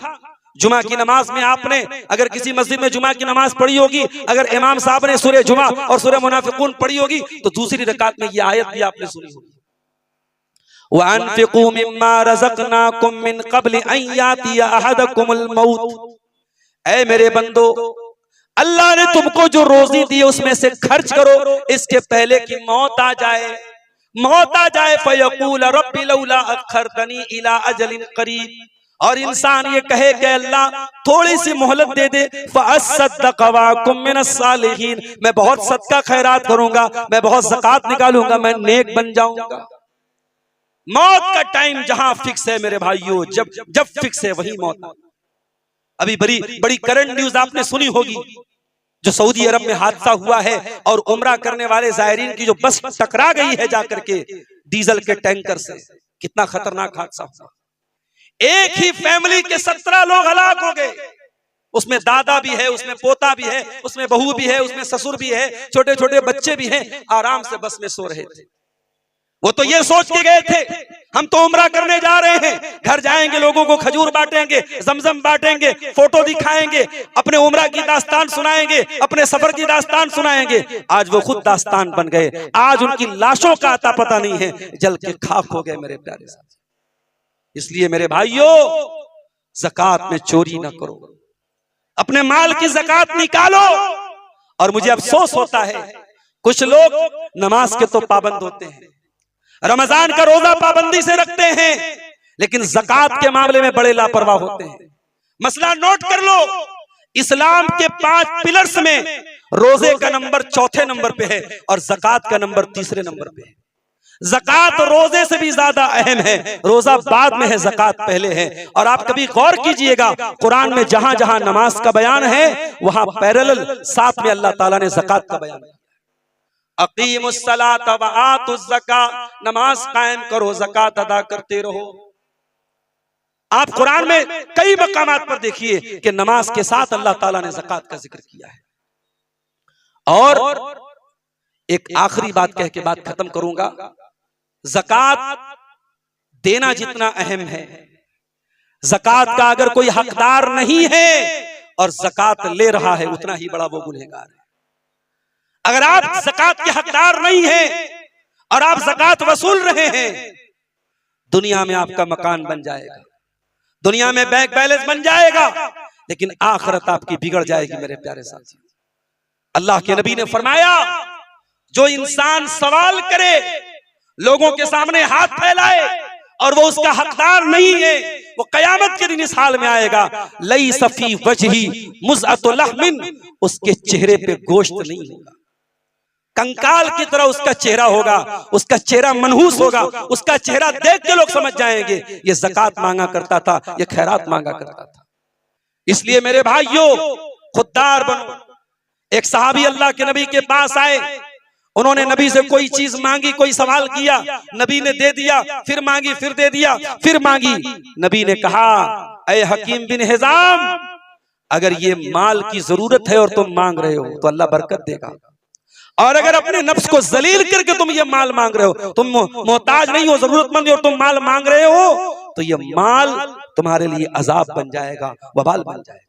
जुमा की नमाज में आपने अगर किसी मस्जिद में जुमा की नमाज पढ़ी होगी, अगर इमाम साहब ने सूरह जुमा और सूरह मुनाफिकून पढ़ी होगी, तो दूसरी रकात में ये आयत भी आपने सुनी होगी, वअन्फिकू मिम्मा रज़क़नाकुम मिन क़ब्ल अन यातिया अहदकुमुल मौत। ऐ मेरे बंदो, अल्लाह ने तुमको जो रोजी दी है उसमें से खर्च करो, इसके पहले कि मौत आ जाए। मौत आ जाए, फयक़ूल रब्बी लौला अख़रतनी इला अजलिन क़रीब, और इंसान ये कहे कि अल्लाह थोड़ी सी मोहलत दे दे, फ़अस्सद्दक़ व अकुम मिनस सालिहीन, मैं बहुत सदका खैरात करूंगा, मैं बहुत ज़कात निकालूंगा, मैं नेक बन जाऊंगा। मौत का टाइम जहां फिक्स है मेरे भाइयों, जब फिक्स है वही मौत। अभी बड़ी करंट न्यूज आपने सुनी होगी, जो सऊदी अरब में हादसा हुआ है और उम्रा करने वाले ज़ायरीन की जो बस टकरा गई है जाकर के डीजल के टैंकर से। कितना खतरनाक हादसा हुआ। एक ही फैमिली के 17 लोग हलाक हो गए। उसमें दादा भी है, उसमें पोता भी है, उसमें बहू भी है, उसमें ससुर भी है, छोटे छोटे बच्चे भी हैं, आराम से बस में सो रहे थे। वो तो ये सोच के गए थे हम तो उम्रा करने जा रहे हैं, घर जाएंगे, लोगों को खजूर बांटेंगे, जमजम बांटेंगे, फोटो दिखाएंगे, अपने उम्रा की दास्तान सुनाएंगे, अपने सफर की दास्तान सुनाएंगे। आज वो खुद दास्तान बन गए। आज उनकी लाशों का आता पता नहीं है, जल के खाक हो गए मेरे प्यारे साथी। इसलिए मेरे भाइयों, ज़कात में चोरी ना करो, अपने माल की ज़कात निकालो। और मुझे अफसोस होता है, कुछ लोग नमाज के तो पाबंद होते हैं, रमजान का रोजा पाबंदी से रखते हैं, लेकिन ज़कात के मामले में बड़े लापरवाह होते हैं। मसला नोट कर लो, इस्लाम के 5 पिलर्स में रोजे का नंबर 4थे नंबर पे है और ज़कात का नंबर 3रे नंबर पे है। ज़कात रोजे से भी ज्यादा अहम है, रोजा बाद में है, ज़कात पहले है। और आप कभी गौर कीजिएगा, कुरान में जहां जहां नमाज का बयान है, वहां पैरेलल साथ में अल्लाह ताला ने ज़कात का बयान किया। अक़ीमुस्सलात व आतुज़्ज़का, नमाज कायम करो, ज़कात अदा करते रहो। आप कुरान में कई मकामात पर देखिए कि नमाज के साथ अल्लाह ताला ने ज़कात का जिक्र किया है। और एक आखिरी बात कह के बात खत्म करूंगा, ज़कात देना जितना अहम है, ज़कात का अगर कोई हकदार नहीं है और ज़कात ले रहा है, उतना ही बड़ा वो गुनहगार है। अगर आप ज़कात के हकदार नहीं हैं और आप ज़कात वसूल रहे हैं, दुनिया में आपका मकान बन जाएगा, दुनिया में बैंक बैलेंस बन जाएगा, लेकिन आखिरत आपकी बिगड़ जाएगी मेरे प्यारे साथियों। अल्लाह के नबी ने फरमाया, जो इंसान सवाल करे, लोगों के सामने हाथ फैलाए और वो उसका हकदार नहीं है, वो कयामत के दिन इस हाल में आएगा, लैसा फी वजही मुज़अतु लहमिन, उसके चेहरे पे गोश्त नहीं होगा। कंकाल की तरह उसका चेहरा होगा, उसका चेहरा मनहूस होगा, उसका चेहरा देख के लोग समझ जाएंगे ये ज़कात मांगा करता था, ये खैरात मांगा करता था। इसलिए मेरे भाइयों, खुददार बनो। एक सहाबी अल्लाह के नबी के पास आए, उन्होंने नबी से कोई चीज मांगी, कोई सवाल किया, नबी ने दे दिया, फिर मांगी, फिर दे दिया, फिर मांगी। नबी ने कहा, ऐ हकीम बिन हिजाम, अगर ये माल की जरूरत है और तुम मांग रहे हो तो अल्लाह बरकत देगा, और अगर अपने नफ्स को जलील करके तुम ये माल मांग रहे हो, तुम मोहताज नहीं हो, जरूरतमंद हो, और तुम माल मांग रहे हो, तो ये माल तुम्हारे लिए अजाब बन जाएगा, वबाल बन जाएगा।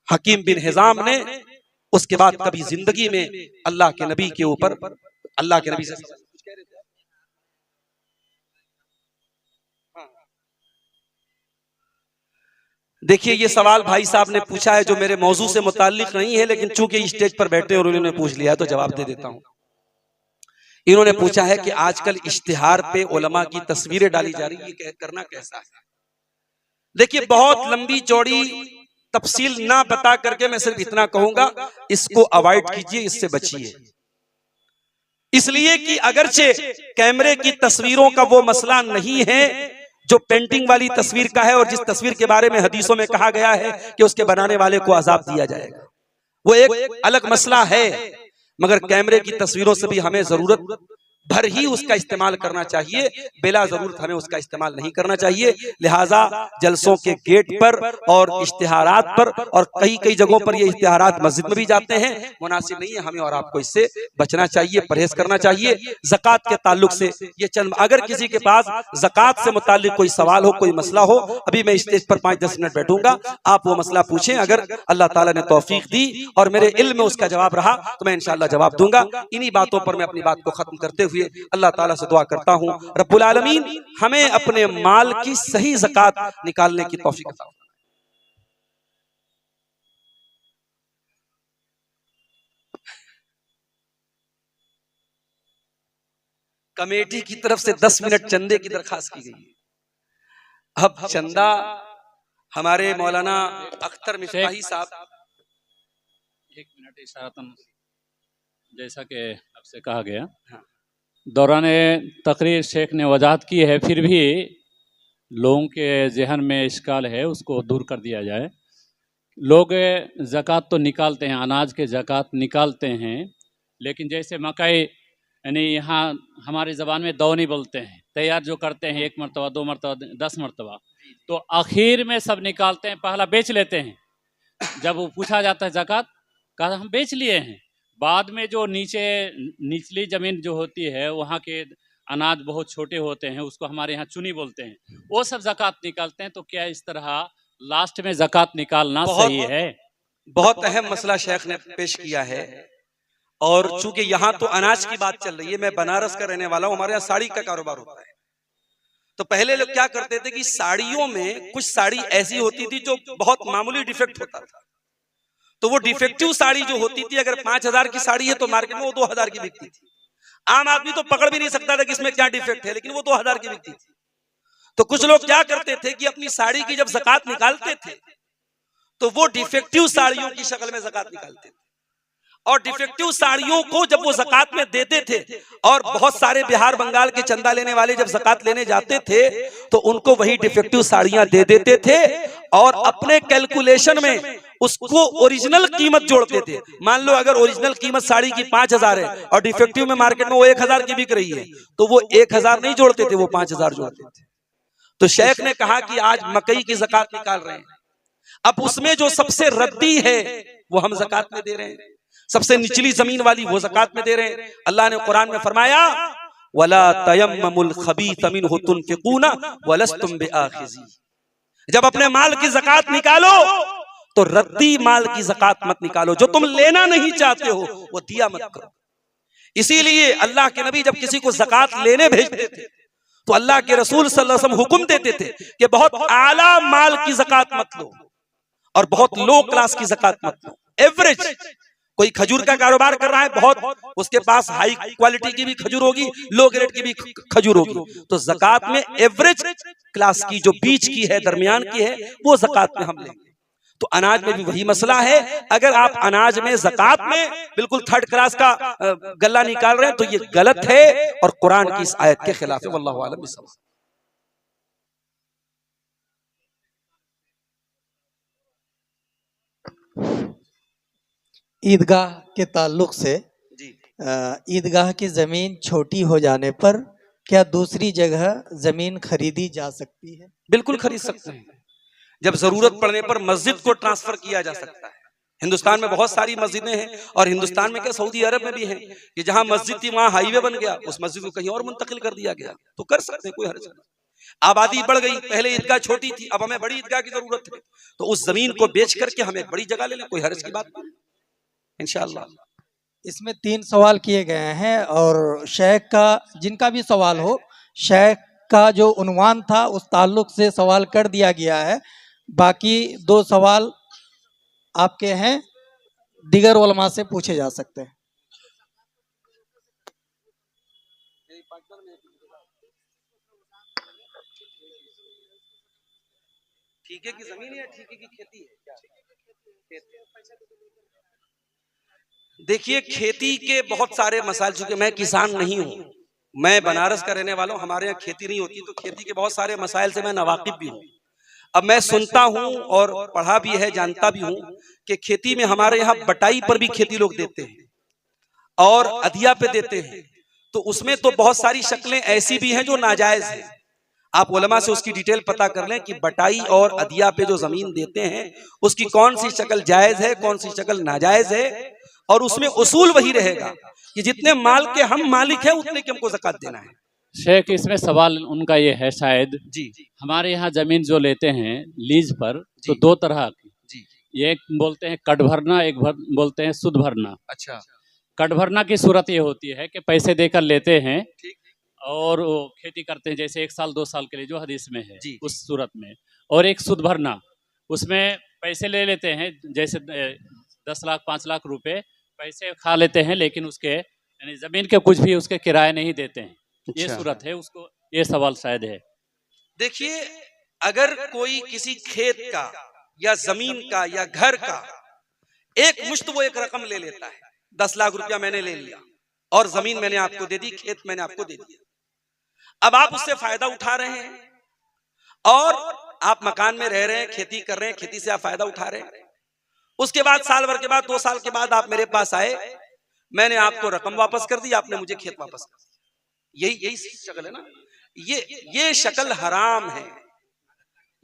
हकीम बिन हिजाम ने उसके बाद कभी जिंदगी में अल्लाह के नबी के ऊपर, अल्लाह के नबी से देखिए, ये सवाल भाई साहब ने पूछा है जो मेरे मौजू से मुताल्लिक नहीं है, लेकिन चूंकि स्टेज पर बैठे और उन्होंने पूछ लिया है तो जवाब दे देता हूं। इन्होंने पूछा है कि आजकल इश्तिहार पे उलमा की तस्वीरें डाली जा रही है, करना कैसा है। देखिए, बहुत लंबी चौड़ी तफसील ना बता करके मैं सिर्फ इतना कहूंगा, इसको अवॉइड कीजिए, इससे बचिए। इसलिए कि अगरचे कैमरे की तस्वीरों का वो मसला नहीं है जो पेंटिंग वाली तस्वीर का है, और जिस तस्वीर के बारे में हदीसों में कहा गया है कि उसके बनाने वाले को अजाब दिया जाएगा, वो एक अलग मसला है। मगर कैमरे की तस्वीरों से भी हमें जरूरत भर ही उसका इस्तेमाल करना चाहिए, बेला जरूरत हमें उसका इस्तेमाल नहीं करना चाहिए। लिहाजा जलसों के गेट पर और इश्तिहारात पर, और कई कई जगहों पर ये इश्तिहारात मस्जिद में भी जाते हैं, मुनासिब नहीं है। हमें और आपको इससे बचना चाहिए, परहेज करना चाहिए। ज़कात के ताल्लुक से ये चंद, अगर किसी के पास ज़कात से मुताल्लिक कोई सवाल हो, कोई मसला हो, अभी मैं स्टेज पर 5-10 मिनट बैठूंगा, आप वो मसला पूछें। अगर अल्लाह ताला ने तौफीक दी और मेरे इल्म में उसका जवाब रहा तो मैं इंशाअल्लाह जवाब दूंगा। इन्हीं बातों पर मैं अपनी बात को खत्म करते हुए अल्लाह ताला से दुआ करता हूं, रब्बुल आलमीन हमें अपने माल की सही ज़कात निकालने की तौफीक अता फरमाए। कमेटी की तरफ से 10 मिनट चंदे की दरखास्त की गई है। अब चंदा हमारे मौलाना अख्तर मिफ्ताही साहब, 1 मिनट इशारतन, जैसा कि आपसे कहा गया, दौरान तकरीर शेख ने वजाहत की है, फिर भी लोगों के जहन में इश्काल है, उसको दूर कर दिया जाए। लोग ज़कात तो निकालते हैं, अनाज के ज़कात निकालते हैं, लेकिन जैसे मकई, यानी यहाँ हमारी ज़बान में दौनी बोलते हैं, तैयार जो करते हैं 1 मरतबा 2 मरतबा 10 मरतबा, तो आखिर में सब निकालते हैं, पहला बेच लेते हैं। जब वो पूछा जाता है ज़कात, कहा हम बेच लिए हैं। बाद में जो निचली ज़मीन जो होती है, वहाँ के अनाज बहुत छोटे होते हैं, उसको हमारे यहाँ चुनी बोलते हैं, वो सब ज़कात निकालते हैं। तो क्या इस तरह लास्ट में ज़कात निकालना सही है? बहुत अहम मसला शेख ने पेश किया है। और चूंकि यहाँ तो अनाज की बात चल रही है, मैं बनारस का रहने वाला हूँ, हमारे यहाँ साड़ी का कारोबार होता है। तो पहले लोग क्या करते थे कि साड़ियों में कुछ साड़ी ऐसी होती थी जो बहुत मामूली डिफेक्ट होता था, तो वो डिफेक्टिव साड़ी जो होती थी, अगर 5000 की साड़ी है तो मार्केट में वो 2000 की बिकती थी। आम आदमी तो पकड़ भी नहीं सकता था कि इसमें क्या डिफेक्ट है, लेकिन वो 2000 की बिकती थी। तो कुछ लोग क्या करते थे कि अपनी साड़ी की जब ज़कात निकालते थे तो वो डिफेक्टिव साड़ियों की शक्ल में ज़कात निकालते थे, और डिफेक्टिव साड़ियों को जब वो ज़कात में देते थे, और बहुत सारे बिहार बंगाल के चंदा लेने वाले जब ज़कात लेने जाते थे तो उनको वही डिफेक्टिव साड़ियां दे देते थे, और अपने कैलकुलेशन में उसको ओरिजिनल कीमत जोड़ते थे। मान लो अगर ओरिजिनल कीमत साड़ी की 5000 है और डिफेक्टिव में मार्केट में वो 1000 की बिक रही है, तो वो 1000 नहीं जोड़ते थे, वो 5000 जोड़ते थे। तो शेख ने कहा कि आज मकई की ज़कात निकाल रहे हैं, अब उसमें जो सबसे रद्दी है वो हम ज़कात में दे रहे हैं, सबसे निचली जमीन वाली वो ज़कात में दे रहे हैं। अल्लाह ने कुरान में फरमाया, वला तयम्ममुल खबीथ मिन्हु तुनफिकूना वलस्तुम बिआखिज़ी, जब अपने माल की ज़कात निकालो तो रद्दी माल की ज़कात मत निकालो, जो तुम लेना नहीं चाहते हो वो दिया मत करो। इसीलिए अल्लाह के नबी जब किसी को ज़कात लेने भेजते थे तो अल्लाह के रसूल सल्लल्लाहु अलैहि वसल्लम हुक्म देते थे कि बहुत आला माल की ज़कात मत लो और बहुत लो क्लास की ज़कात मत लो। एवरेज, कोई खजूर का कारोबार कर रहा है, बहुत उसके पास हाई क्वालिटी की भी खजूर होगी, लो ग्रेड की भी खजूर होगी, तो ज़कात में एवरेज क्लास की जो बीच की है, दरमियान की है, वो ज़कात में हम लेंगे। तो अनाज में भी वही मसला है। अगर आप अनाज में ज़कात में बिल्कुल थर्ड क्लास का गल्ला निकाल रहे हैं तो ये गलत है और कुरान की इस आयत के खिलाफ है। वल्लाहु आलम बिस्सवाब। ईदगाह के ताल्लुक से जी ईदगाह की ज़मीन छोटी हो जाने पर क्या दूसरी जगह ज़मीन खरीदी जा सकती है? बिल्कुल खरीद सकते हैं। जब जरूरत पड़ने पर मस्जिद को ट्रांसफर किया जा सकता है। हिंदुस्तान में बहुत सारी मस्जिदें हैं और हिंदुस्तान में क्या सऊदी अरब में भी हैं कि जहां मस्जिद थी वहां हाईवे बन गया, उस मस्जिद को कहीं और मुंतकिल कर दिया गया, तो कर सकते हैं, कोई हर्ज नहीं। आबादी बढ़ गई, पहले ईदगाह छोटी थी, अब हमें बड़ी ईदगाह की जरूरत है, तो उस जमीन को बेच करके हमें एक बड़ी जगह ले लें, कोई हर्ज की बात नहीं इंशाअल्लाह। इसमें 3 सवाल किए गए हैं और शेख का जिनका भी सवाल हो, शेख का जो उन्वान था उस ताल्लुक से सवाल कर दिया गया है। बाकी 2 सवाल आपके हैं, दीगर उलमा से पूछे जा सकते हैं। ठीके की जमीन है, ठीके की खेती है क्या? देखिए, खेती के बहुत सारे मसाइल, चूंकि मैं किसान नहीं हूँ, मैं बनारस का रहने वाला हूँ, हमारे यहाँ खेती नहीं होती, तो खेती के बहुत सारे मसाइल से मैं नावाकिफ भी हूँ। अब मैं सुनता हूँ और पढ़ा भी है, जानता भी हूँ कि खेती में हमारे यहाँ बटाई पर भी खेती लोग देते हैं और अधिया पे देते हैं, तो उसमें तो बहुत सारी शक्लें ऐसी भी हैं जो नाजायज हैं। आप उलमा से उसकी डिटेल पता कर लें कि बटाई और अधिया पे जो जमीन देते हैं उसकी कौन सी शक्ल जायज है, कौन सी शक्ल नाजायज है, और उसमें उसूल वही रहेगा कि जितने माल के हम मालिक हैं उतने की हमको ज़कात देना है। शेख, इसमें सवाल उनका ये है शायद, जी हमारे यहाँ जमीन जो लेते हैं लीज पर, तो 2 तरह की जी। एक बोलते हैं कट भरना, एक बोलते हैं सुद भरना। अच्छा। कट भरना की सूरत ये होती है कि पैसे देकर लेते हैं ठीक। और वो खेती करते हैं, जैसे 1 साल 2 साल के लिए जो हदीस में है जी। उस सूरत में। और एक सुद भरना, उसमें पैसे ले लेते हैं, जैसे 10 लाख 5 लाख रुपए पैसे खा लेते हैं, लेकिन उसके यानी जमीन के कुछ भी उसके किराए नहीं देते हैं। अच्छा। ये सूरत है, उसको ये सवाल शायद है। देखिए, अगर कोई किसी खेत का या जमीन का या घर का एक मुश्त वो एक रकम ले लेता है, 10 लाख रुपया मैंने ले लिया और जमीन मैंने आपको दे दी, खेत मैंने आपको दे दिया, अब आप उससे फायदा उठा रहे हैं और आप मकान में रह रहे हैं, खेती कर रहे हैं, खेती से आप फायदा उठा रहे हैं। उसके बाद साल भर के बाद, 2 साल के बाद आप मेरे पास आए, मैंने आपको रकम वापस कर दी, आपने मुझे खेत वापस कर दिया। यही शक्ल है ना, ये शक्ल हराम है।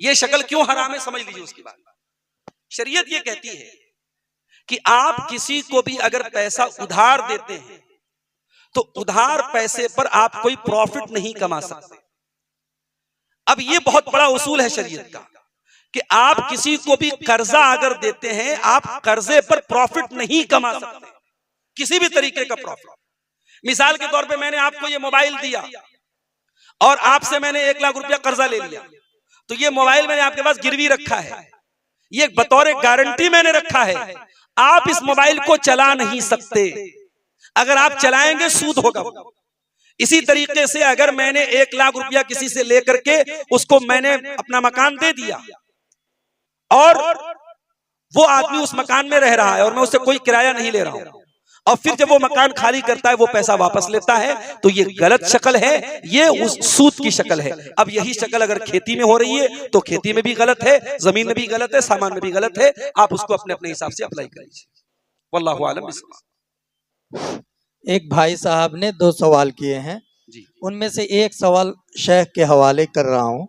ये शक्ल क्यों हराम है समझ लीजिए उसकी बात। शरीयत ये कहती है कि आप किसी को भी अगर पैसा उधार देते हैं तो उधार पैसे पर आप कोई प्रॉफिट नहीं कमा सकते। अब ये बहुत बड़ा उसूल है शरीयत का कि आप किसी को भी कर्जा अगर देते हैं, आप कर्जे पर प्रॉफिट नहीं कमा सकते, किसी भी तरीके का प्रॉफिट। मिसाल के तौर पे मैंने आपको ये मोबाइल दिया और आपसे मैंने 1 लाख रुपया कर्जा ले लिया, तो ये मोबाइल मैंने आपके पास गिरवी रखा है, ये बतौर गारंटी मैंने रखा है। आप इस मोबाइल को चला नहीं सकते, अगर आप चलाएंगे सूद होगा। इसी तरीके से अगर मैंने 1 लाख रुपया किसी से लेकर के उसको मैंने अपना मकान दे दिया और वो आदमी उस मकान में रह रहा है और मैं उससे कोई किराया नहीं ले रहा हूं, और फिर जब वो मकान खाली करता है वो पैसा वापस लेता है, तो ये गलत शक्ल है, ये उस सूद की शक्ल है। अब यही शक्ल अगर खेती में हो रही है तो खेती में भी गलत है, जमीन में भी गलत है, सामान में भी गलत है। आप उसको अपने अपने हिसाब से अप्लाई करिए। वल्लाहु आलम। एक भाई साहब ने 2 सवाल किए हैं, उनमें से एक सवाल शेख के हवाले कर रहा हूं।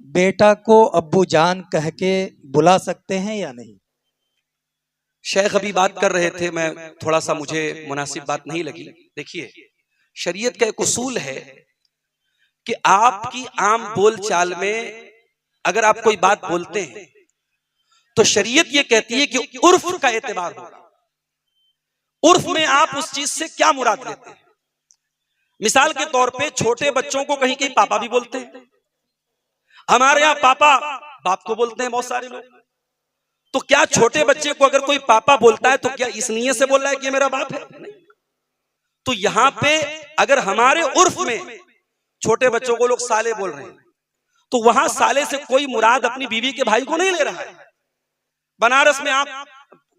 बेटा को अब्बू जान कह के बुला सकते हैं या नहीं? शेख अभी बात कर रहे थे, मैं थोड़ा सा मुझे मुनासिब बात नहीं लगी। देखिए, शरीयत का एक उसूल है कि आपकी आम बोल चाल में अगर आप कोई बात बोलते हैं तो शरीयत ये कहती है कि उर्फ का एतबार होगा। उर्फ में आप उस चीज से क्या मुराद लेते हैं। मिसाल के तौर पे छोटे बच्चों को कहीं कहीं पापा भी बोलते हैं, हमारे यहाँ पापा बाप को बोलते हैं बहुत सारे लोग। तो क्या छोटे बच्चे को अगर कोई पापा बोलता है तो क्या इस नीयत से बोल रहा है कि ये मेरा बाप है? नहीं। तो यहां पे अगर हमारे उर्फ में छोटे बच्चों को लोग साले बोल रहे हैं तो वहां साले से कोई मुराद अपनी बीवी के भाई को नहीं ले रहा है, बनारस में आप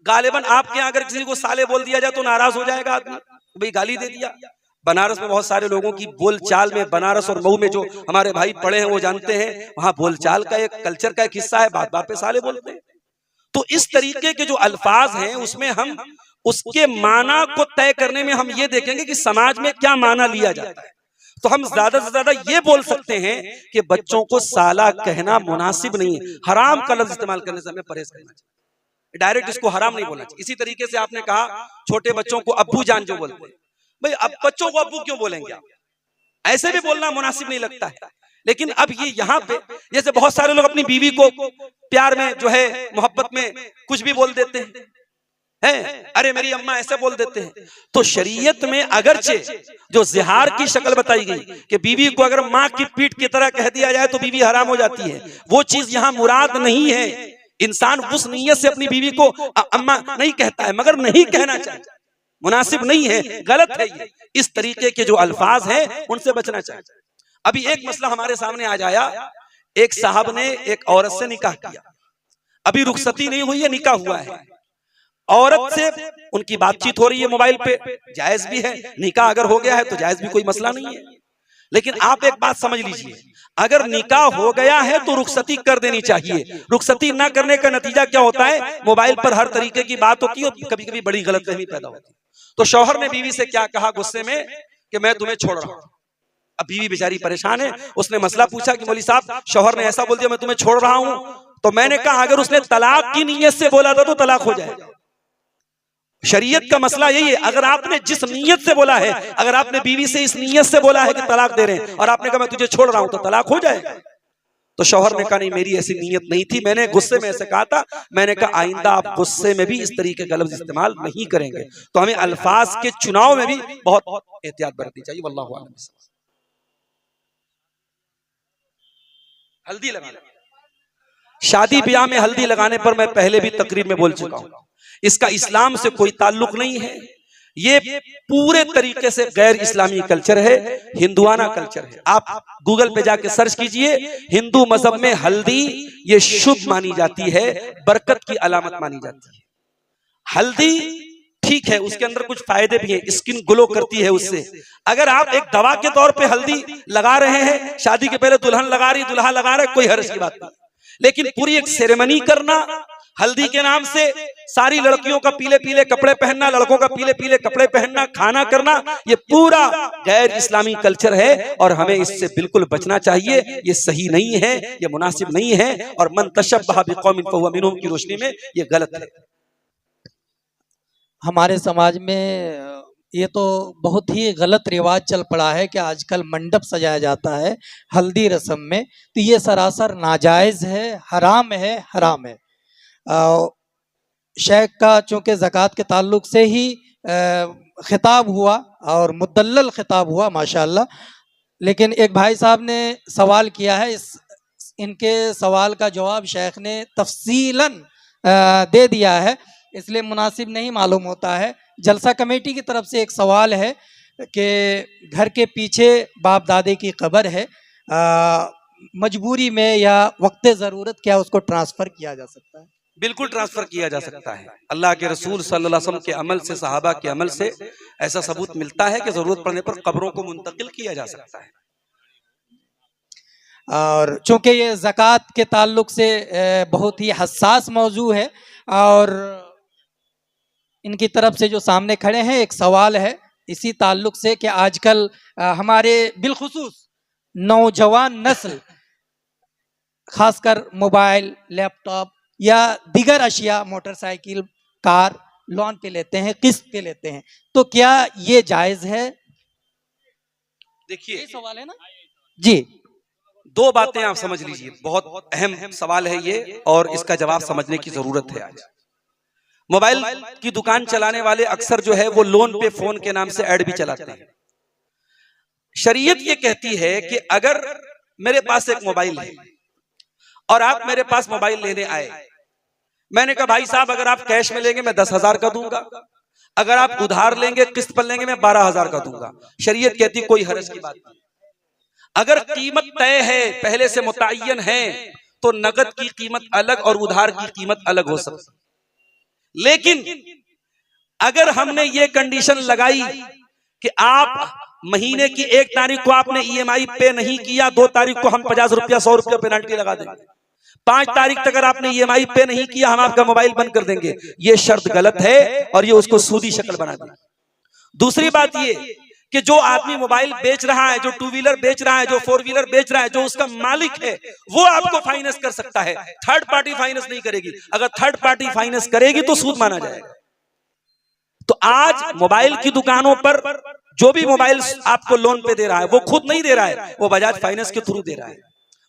गालिबन आपके यहाँ अगर किसी को साले बोल दिया जाए तो नाराज हो जाएगा आदमी, भाई गाली दे दिया। बनारस में बहुत सारे लोगों की बोलचाल में, बनारस और मऊ में जो हमारे भाई पढ़े हैं वो जानते हैं, वहां बोलचाल का एक कल्चर का एक हिस्सा है, बात बात पे साले बोलते हैं। तो इस तरीके के जो अल्फाज हैं उसमें हम उसके माना को तय करने में हम ये देखेंगे कि समाज में क्या माना लिया जाता है। तो हम ज्यादा से ज्यादा ये बोल सकते हैं कि बच्चों को साला कहना मुनासिब नहीं है, हराम का लफ्ज इस्तेमाल करने से हमें परहेज करना चाहिए, डायरेक्ट इसको हराम नहीं बोलना चाहिए। इसी तरीके से आपने कहा छोटे बच्चों को अब्बू जान जो बोलते हैं, भाई अब बच्चों को अब्बू क्यों बोलेंगे आप, ऐसे भी बोलना मुनासिब नहीं लगता है। लेकिन अब ये यहाँ पे जैसे बहुत सारे लोग अपनी बीवी को प्यार में जो है मोहब्बत में कुछ भी बोल देते हैं, अरे मेरी अम्मा ऐसे बोल देते हैं। तो शरीयत में अगरचे जो जिहार की शक्ल बताई गई कि बीवी को अगर माँ की पीठ की तरह कह दिया जाए तो बीवी हराम हो जाती है, वो चीज यहाँ मुराद नहीं है। इंसान उस नीयत से अपनी बीवी को अम्मा नहीं कहता है, मगर नहीं कहना चाहिए, मुनासिब नहीं है, गलत है ये। इस तरीके के जो अल्फाज हैं उनसे बचना चाहिए। अभी एक मसला हमारे सामने आ जाया, एक साहब ने एक औरत से निकाह किया, अभी रुखसती नहीं हुई है, निकाह हुआ है, औरत से उनकी बातचीत हो रही है मोबाइल पे, जायज भी है, निकाह अगर हो गया है तो जायज भी, कोई मसला नहीं है। लेकिन आप एक बात समझ लीजिए, अगर निकाह हो गया है तो रुखसती कर देनी चाहिए। रुखसती ना करने का नतीजा क्या होता है, मोबाइल पर हर तरीके की बात होती है और कभी कभी बड़ी गलतफहमी पैदा होती है। तो शौहर ने बीवी से क्या कहा गुस्से में कि मैं तुम्हें छोड़ रहा हूं। अब बीवी बेचारी परेशान है, उसने मसला पूछा कि मौलवी साहब शौहर ने ऐसा बोल दिया मैं तुम्हें छोड़ रहा हूं। तो मैंने कहा अगर उसने तलाक की नीयत से बोला था तो तलाक हो जाएगा। शरीयत का मसला यही है, अगर आपने जिस नीयत से बोला है, अगर आपने बीवी से इस नीयत से बोला है कि तलाक दे रहे हैं और आपने कहा मैं तुझे छोड़ रहा हूं तो तलाक हो जाएगा। तो शौहर ने कहा नहीं मेरी ऐसी नीयत नहीं थी, मैंने गुस्से में ऐसे कहा था। मैंने कहा आइंदा आप गुस्से में भी इस तरीके का लफ्ज इस्तेमाल नहीं करेंगे। तो हमें अल्फाज के चुनाव में भी बहुत एहतियात बरतनी चाहिए। वल्लाहु आलम। हल्दी लगाना, शादी ब्याह में हल्दी लगाने पर मैं पहले भी तकरीर में बोल चुका हूं, इसका इस्लाम से कोई ताल्लुक नहीं है। ये पूरे तरीके से गैर इस्लामी कल्चर है, हिंदुआना कल्चर है। आप गूगल पे जाके सर्च कीजिए, हिंदू मजहब में हल्दी ये शुभ मानी जाती है, बरकत की अलामत मानी जाती है। हल्दी ठीक है, उसके अंदर कुछ फायदे भी हैं, स्किन ग्लो करती है उससे। अगर आप एक दवा के तौर पे हल्दी लगा रहे हैं, शादी के पहले दुल्हन लगा रही, दुल्हा लगा रहे, कोई हर्ज की बात नहीं। लेकिन पूरी एक सेरेमनी करना हल्दी के नाम से, सारी लड़कियों का पीले पीले कपड़े पहनना, लड़कों का पीले पीले कपड़े पहनना, खाना करना, ये पूरा गैर इस्लामी कल्चर है और हमें इससे बिल्कुल बचना चाहिए। ये सही नहीं है, ये मुनासिब नहीं है और मन तशब्बह बिकौमिन फहुवा मिनहुम की रोशनी में ये गलत है। हमारे समाज में ये तो बहुत ही गलत रिवाज चल पड़ा है कि आजकल मंडप सजाया जाता है हल्दी रस्म में, तो ये सरासर नाजायज़ है, हराम है, हराम है। शेख का चूँकि ज़कात के ताल्लुक से ही खिताब हुआ और मुदल्लल खिताब हुआ माशाअल्लाह, लेकिन एक भाई साहब ने सवाल किया है, इनके सवाल का जवाब शेख ने तफसीलन दे दिया है, इसलिए मुनासिब नहीं मालूम होता है। जलसा कमेटी की तरफ से एक सवाल है कि घर के पीछे बाप दादे की कब्र है, मजबूरी में या वक्त ज़रूरत क्या उसको ट्रांसफ़र किया जा सकता है? बिल्कुल ट्रांसफर किया जा सकता है। अल्लाह के रसूल सल्लल्लाहु अलैहि वसल्लम के अमल से, सहाबा के अमल से ऐसा सबूत मिलता है कि जरूरत पड़ने पर कब्रों को मुंतकिल किया जा सकता है। और चूँकि ये ज़कात के ताल्लुक से बहुत ही हसास मौजू है और इनकी तरफ से जो सामने खड़े हैं एक सवाल है इसी ताल्लुक से कि आजकल हमारे बिलखुसूस नौजवान नस्ल खासकर मोबाइल, लैपटॉप या दीगर अशिया, मोटरसाइकिल, कार लोन पे लेते हैं, किस्त पे लेते हैं, तो क्या ये जायज़ है? देखिए सवाल है ना जी, दो बातें आप समझ लीजिए, बहुत अहम सवाल है ये और इसका जवाब समझने की जरूरत है। आज मोबाइल की दुकान चलाने वाले अक्सर जो है वो लोन पे फोन के नाम से ऐड भी चलाते हैं। शरीयत ये कहती है कि अगर मेरे पास एक मोबाइल है और आप मेरे पास मोबाइल लेने आए, मैंने कहा भाई साहब अगर आप कैश में लेंगे मैं 10,000 का दूंगा, अगर आप उधार लेंगे किस्त पर लेंगे मैं 12,000 का दूंगा। शरीयत कहती कोई हर्ज की बात नहीं। अगर कीमत तय है, पहले से मुतय्यन है, तो नगद की कीमत अलग और उधार की कीमत अलग हो सकती है। लेकिन अगर हमने ये कंडीशन लगाई कि आप महीने की 1 तारीख को आपने ईएमआई पे नहीं किया, 2 तारीख को हम 50 रुपया 100 रुपया पेनल्टी लगा देंगे, 5 तारीख तक अगर आपने ईएमआई पे नहीं किया हम आपका मोबाइल बंद कर देंगे, ये शर्त गलत है और ये उसको सूदी शक्ल बना दी। दूसरी बात ये कि जो आदमी मोबाइल बेच रहा है, जो 2 व्हीलर बेच रहा है, जो 4 व्हीलर बेच रहा है, जो उसका मालिक है, वो आपको फाइनेंस कर सकता है, थर्ड पार्टी फाइनेंस नहीं करेगी। अगर थर्ड पार्टी फाइनेंस करेगी तो सूद माना जाएगा। तो आज मोबाइल की दुकानों पर जो भी मोबाइल आपको लोन पे दे रहा है वो खुद नहीं दे रहा है, वो बजाज फाइनेंस के थ्रू दे रहा है,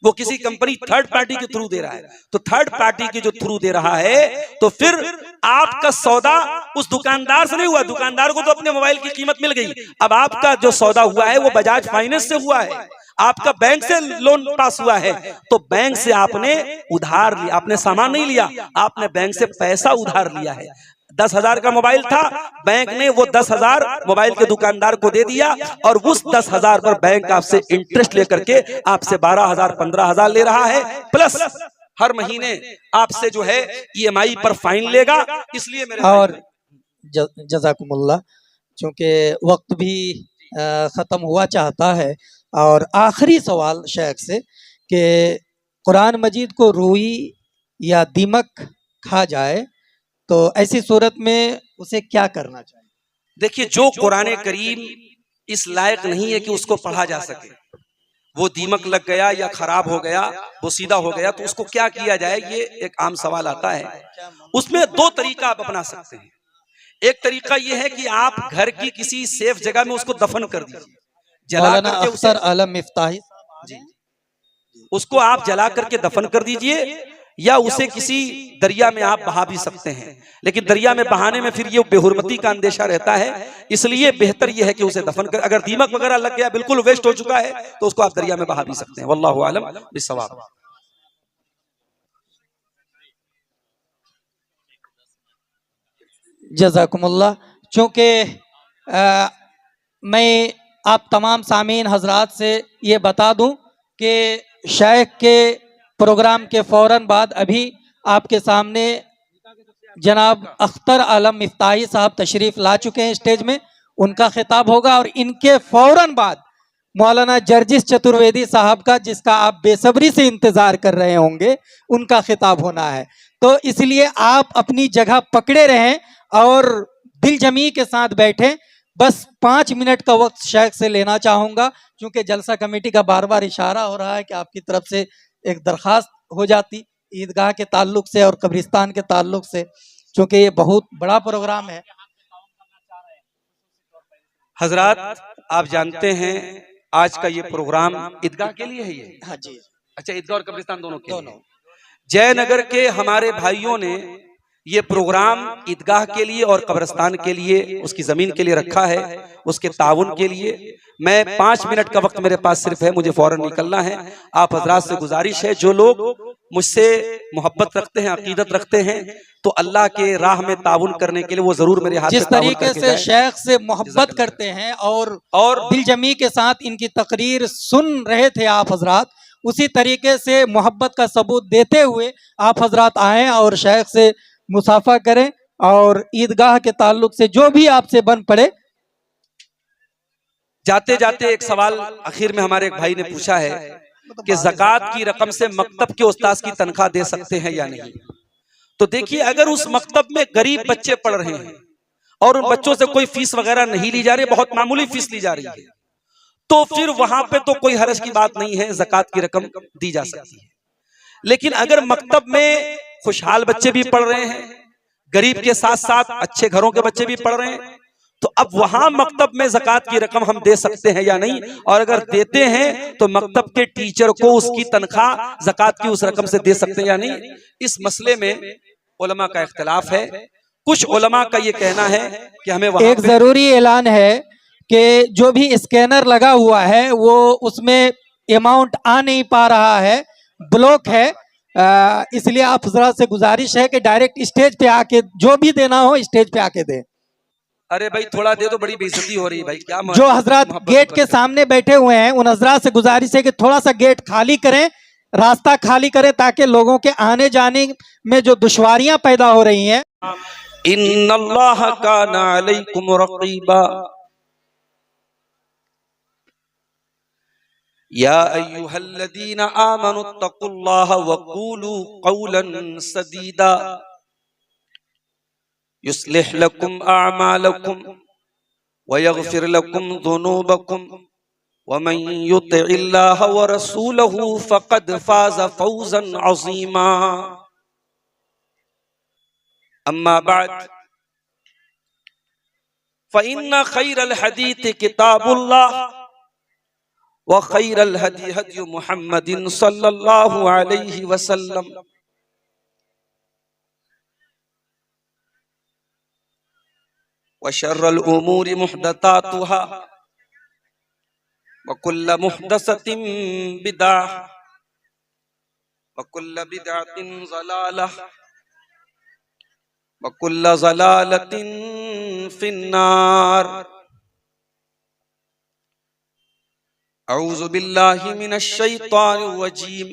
वो किसी कंपनी थर्ड पार्टी के थ्रू दे रहा है। तो थर्ड पार्टी के जो थ्रू दे रहा है तो फिर आपका सौदा उस दुकानदार से नहीं हुआ, दुकानदार को तो अपने मोबाइल की कीमत मिल गई, अब आपका जो सौदा हुआ है वो बजाज फाइनेंस से हुआ है, आपका बैंक से लोन पास हुआ है, तो बैंक से आपने उधार लिया, आपने सामान नहीं लिया, आपने बैंक से पैसा उधार लिया है। 10,000 का मोबाइल था, बैंक ने वो 10,000 मोबाइल के दुकानदार को दे दिया और उस 10,000 पर बैंक आपसे इंटरेस्ट लेकर के आपसे 12,000 15,000 ले रहा है, प्लस हर महीने आपसे जो है ईएमआई पर फाइन लेगा। इसलिए मेरे और जज़ाकुमुल्लाह, चूंकि वक्त भी ख़त्म हुआ चाहता है, और आखिरी सवाल शेख से कि कुरान मजीद को रूई या दीमक खा जाए तो ऐसी सूरत में उसे क्या करना चाहिए? देखिए, जो कुरान करीम इस लायक नहीं है कि उसको पढ़ा जा सके, वो दीमक लग गया या खराब हो गया, वो सीधा हो गया, तो उसको क्या किया जाए, ये एक आम सवाल आता है। उसमें 2 तरीका आप अपना सकते हैं। एक तरीका ये है कि आप घर की किसी सेफ जगह में उसको दफन कर दीजिए, जला करके अख्तर आलम मिफ्ताही जी, उसको आप जला करके दफन कर दीजिए, या उसे किसी दरिया में आप बहा भी सकते हैं, लेकिन दरिया में बहाने में फिर ये बेहुरमती का अंदेशा रहता है, इसलिए बेहतर ये है कि उसे दफन कर, अगर दीमक वगैरह लग गया, बिल्कुल वेस्ट हो चुका है, तो उसको आप दरिया में बहा भी सकते हैं। वल्लाहु आलम बिस्सवाब। जज़ाकुमुल्लाह, चूँकि मैं आप तमाम सामीन हजरात से ये बता दूं कि शेख के प्रोग्राम के फ़ौरन बाद अभी आपके सामने जनाब अख्तर आलम मिफ्ताही साहब तशरीफ़ ला चुके हैं स्टेज में, उनका खिताब होगा, और इनके फ़ौरन बाद मौलाना जर्जिस चतुर्वेदी साहब का, जिसका आप बेसब्री से इंतज़ार कर रहे होंगे, उनका खिताब होना है। तो इसलिए आप अपनी जगह पकड़े रहें और दिल जमी के साथ बैठें। बस 5 मिनट का वक्त शेख से लेना चाहूँगा, क्योंकि जलसा कमेटी का बार बार इशारा हो रहा है कि आपकी तरफ से एक दरख्वास्त हो जाती ईदगाह के ताल्लुक से और कब्रिस्तान के ताल्लुक से, क्योंकि ये बहुत बड़ा प्रोग्राम है। हजरात, आप जानते हैं आज का ये प्रोग्राम ईदगाह के लिए है ये? हाँ जी। अच्छा, ईदगाह और कब्रिस्तान दोनों के लिए। जयनगर के हमारे भाइयों ने ये प्रोग्राम ईदगाह के लिए और कब्रिस्तान के लिए, उसकी जमीन के लिए रखा है, उसके ताउन के लिए। मैं 5 मिनट का वक्त मेरे पास सिर्फ है, मुझे फौरन निकलना है। आप हजरात से गुजारिश है, जो लोग मुझसे मोहब्बत रखते हैं, अकीदत रखते हैं, तो अल्लाह के राह में ताउन करने के लिए वो जरूर मेरे हाथ जिस तरीके से शेख से मोहब्बत करते हैं और दिल जमी के साथ इनकी तकरीर सुन रहे थे आप हजरात, उसी तरीके से मोहब्बत का सबूत देते हुए आप हजरात आएँ और शेख से मुसाफा करें, और ईदगाह के ताल्लुक से जो भी आपसे बन पड़े। जाते जाते एक सवाल आखिर में हमारे एक भाई ने पूछा है कि ज़कात की रकम से मकतब के उस्ताद की तनख्वाह दे सकते हैं या नहीं। तो देखिए, अगर उस मकतब में गरीब बच्चे पढ़ रहे हैं और उन बच्चों से कोई फीस वगैरह नहीं ली जा रही, बहुत मामूली फीस ली जा रही है, तो फिर वहां पे तो कोई हरज की बात नहीं है, ज़कात की रकम दी जा सकती है। लेकिन अगर मकतब में खुशहाल बच्चे भी पढ़ रहे हैं, गरीब के साथ साथ अच्छे घरों के बच्चे भी पढ़ रहे हैं, तो अब वहां मकतब में ज़कात की रकम हम दे सकते हैं या नहीं, और अगर देते हैं तो मकतब के टीचर को उसकी तनख्वाह ज़कात की उस रकम से दे सकते हैं या नहीं। इस मसले में उलमा का इख्तिलाफ है। कुछ उलमा का ये कहना है कि हमें वहां एक जरूरी ऐलान है कि जो भी स्कैनर लगा हुआ है वो उसमें अमाउंट आ नहीं पा रहा है, ब्लॉक है, इसलिए आप हजरात से गुजारिश है कि डायरेक्ट स्टेज पे आके जो भी देना हो स्टेज पे आके दें। अरे भाई, थोड़ा दे तो बड़ी बेइज्जती हो रही है भाई। क्या जो हजरात गेट के सामने बैठे हुए हैं उन हजरात से गुजारिश है कि थोड़ा सा गेट खाली करें, रास्ता खाली करें ताकि लोगों के आने जाने में जो दुश्वारियां पैदा हो रही हैं। इन्नल्लाह काना अलैकुम रक़ीबा या अय्युहल्लज़ीना आमनुत्तक़ुल्लाह वक़ूलू क़ौलन सदीदा युस्लिह लकुम अअमालकुम वयग़फ़िर लकुम ज़ुनूबकुम वमन युतिइल्लाह व रसूलहु फ़क़द फ़ाज़ फ़ौज़न अज़ीमा। अम्मा बअद फ़इन्न ख़ैरल हदीस किताबुल्लाह व ख़ैरल हदी हदी मुहम्मदिन सल्लल्लाहु अलैहि वसल्लम व शर्रल उमूरि मुहदसातुहा व कुल्ल मुहदसतिन बिदअह व कुल्ल बिदअतिन ज़लालह व कुल्ल ज़लालतिन फिन्नार। अऊज़ु बिल्लाहि मिनश शैतानिर रजीम।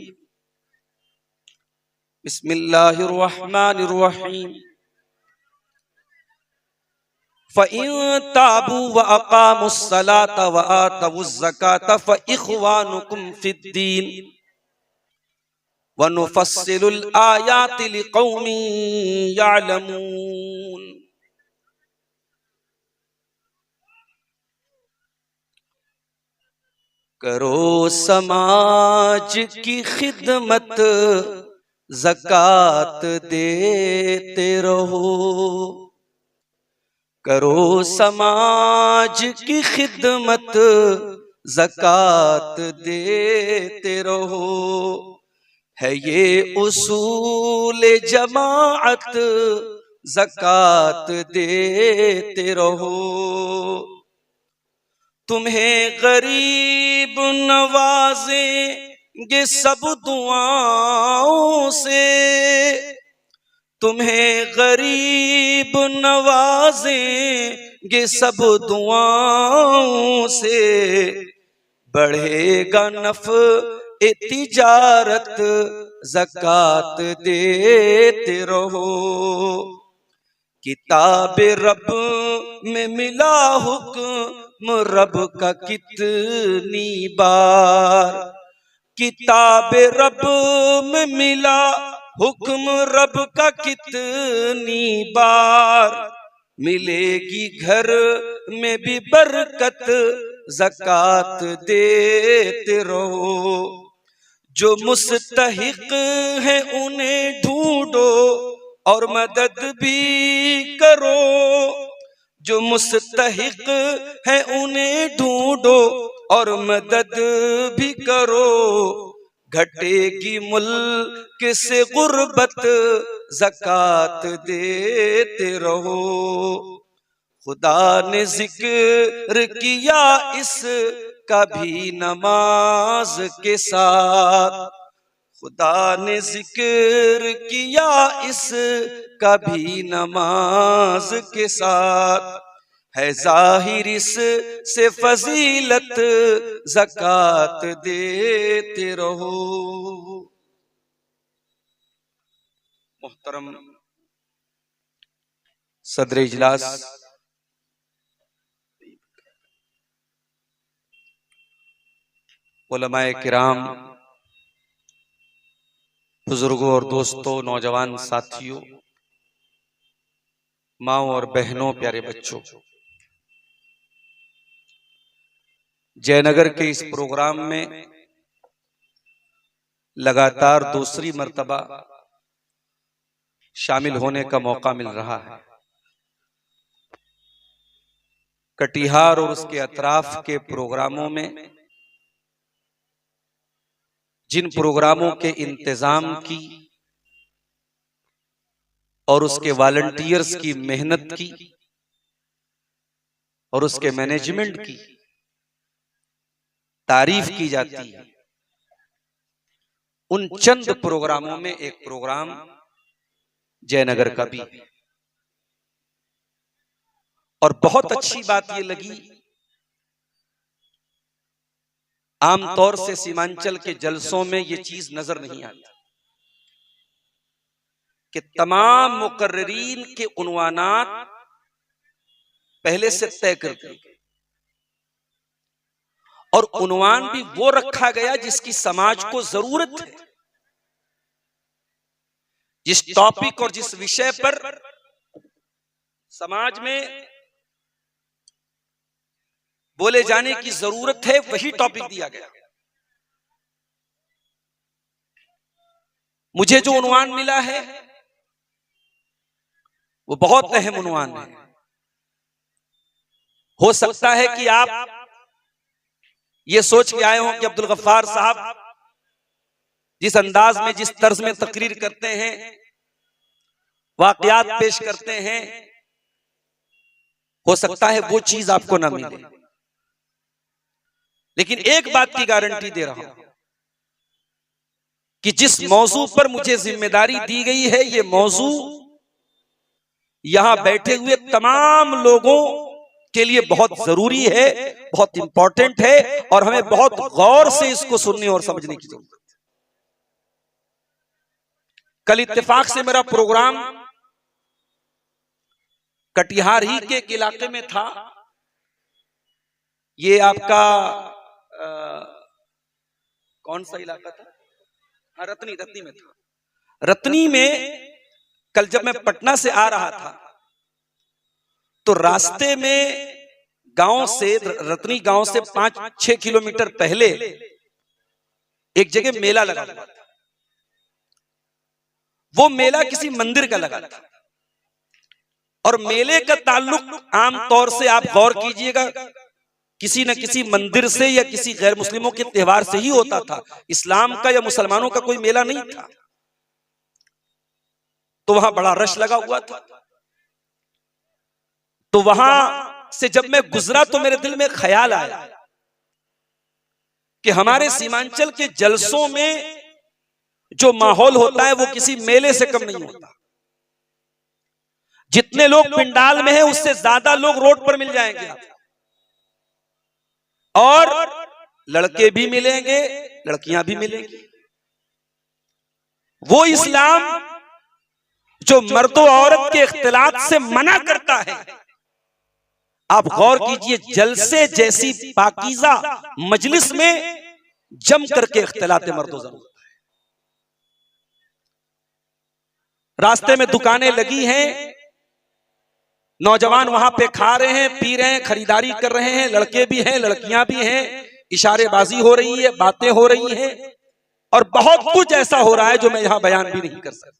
बिस्मिल्लाहिर रहमानिर रहीम। फ़इन ताबू व अक़ामुस सलाता व आतवुज़ ज़काता फ़इख़्वानुकुम फ़िद्दीन व नुफ़स्सिलुल आयाति लिक़ौमिन यअलमून। करो समाज की खिदमत ज़कात देते रहो। करो समाज की खिदमत ज़कात देते रहो। है ये उसूल जमाअत ज़कात देते रहो। तुम्हें गरीब नवाजेंगे सब दुआओं से। तुम्हें गरीब नवाजेंगे सब दुआओं से। बढ़ेगा नफ़्ए तिजारत ज़कात देते रहो। किताब रब में मिला हुक्म रब का कितनी बार। किताब रब में मिला हुक्म रब का कितनी बार। मिलेगी घर में भी बरकत ज़कात देते रहो। जो मुस्तहिक है उन्हें ढूंढो और मदद भी करो। जो मुस्तहिक है उन्हें ढूंढो और मदद भी करो। घटेगी मुल्क से गुर्बत ज़कात देते रहो। खुदा ने जिक्र किया इसका भी नमाज के साथ। खुदा ने जिक्र किया इसका भी नमाज के साथ। है जाहिर इससे फजीलत ज़कात देते रहो। मुहतरम सदर इजलास, उलमाए किराम, बुजुर्गों और दोस्तों, नौजवान साथियों, माओ और बहनों, प्यारे बच्चों, जयनगर के इस प्रोग्राम में लगातार दूसरी मर्तबा शामिल होने का मौका मिल रहा है। कटिहार और उसके अतराफ के प्रोग्रामों में जिन प्रोग्रामों के इंतजाम की और उसके वॉलंटियर्स की मेहनत की और उसके मैनेजमेंट की तारीफ की जाती है, उन चंद प्रोग्रामों में एक प्रोग्राम जयनगर का भी है। और बहुत अच्छी बात यह लगी आमतौर से सीमांचल के जलसों में ये चीज नजर नहीं आती कि तमाम मुकर्रिरीन के उन्वानात पहले से तय कर दिए गए और उन्वान भी वो रखा गया जिसकी समाज को जरूरत है। जिस टॉपिक और जिस विषय पर समाज में बोले जाने की जरूरत है वही टॉपिक दिया गया। मुझे जो उन्वान मिला है वो बहुत अहम उन्वान है। हो सकता है कि आप ये सोच के आए हों कि अब्दुल गफ्फार साहब जिस अंदाज में जिस तर्ज में तकरीर करते हैं, वाकयात पेश करते हैं, हो सकता है वो चीज आपको ना मिले, लेकिन एक बात की गारंटी दे रहा हूं कि जिस मौजू पर मुझे जिम्मेदारी दी गई है ये मौजू यहां बैठे हुए तमाम लोगों के लिए बहुत जरूरी है, बहुत इंपॉर्टेंट है और हमें बहुत गौर से इसको सुनने और समझने की जरूरत है। कल इत्तेफाक से मेरा प्रोग्राम कटिहार ही के एक इलाके में था। ये आपका कौन सा इलाका था? हाँ, रत्नी में था। रत्नी में कल जब मैं पटना से आ रहा था तो रास्ते में गांव से रत्नी गांव से 5-6 किलोमीटर पहले एक जगह मेला लगा हुआ था। वो मेला किसी मंदिर का लगा था और मेले का ताल्लुक आमतौर से आप गौर कीजिएगा किसी न किसी मंदिर से या किसी गैर मुस्लिमों के त्योहार से ही होता था। इस्लाम का या मुसलमानों का कोई मेला नहीं था। तो वहां बड़ा रश लगा हुआ था। तो वहां से जब मैं गुजरा तो मेरे दिल में ख्याल आया कि हमारे सीमांचल के जलसों में जो माहौल होता है वो किसी मेले से कम नहीं होता। जितने लोग पिंडाल में हैं उससे ज्यादा लोग रोड पर मिल जाएंगे और लड़के भी मिलेंगे, लड़कियां भी मिलेंगी। वो इस्लाम जो मर्द और औरत के इख्तिलात से मना करता है, आप गौर कीजिए जलसे जैसी पाकीज़ा मजलिस में जम करके इख्तिलात मर्दो ज़रूर। रास्ते में दुकानें लगी हैं, नौजवान वहां पे खा रहे हैं, पी रहे हैं, खरीदारी कर रहे हैं, लड़के भी हैं, लड़कियां भी हैं, इशारेबाजी हो रही है, बातें हो रही हैं और बहुत कुछ ऐसा हो रहा है जो मैं यहां बयान भी नहीं कर सकता।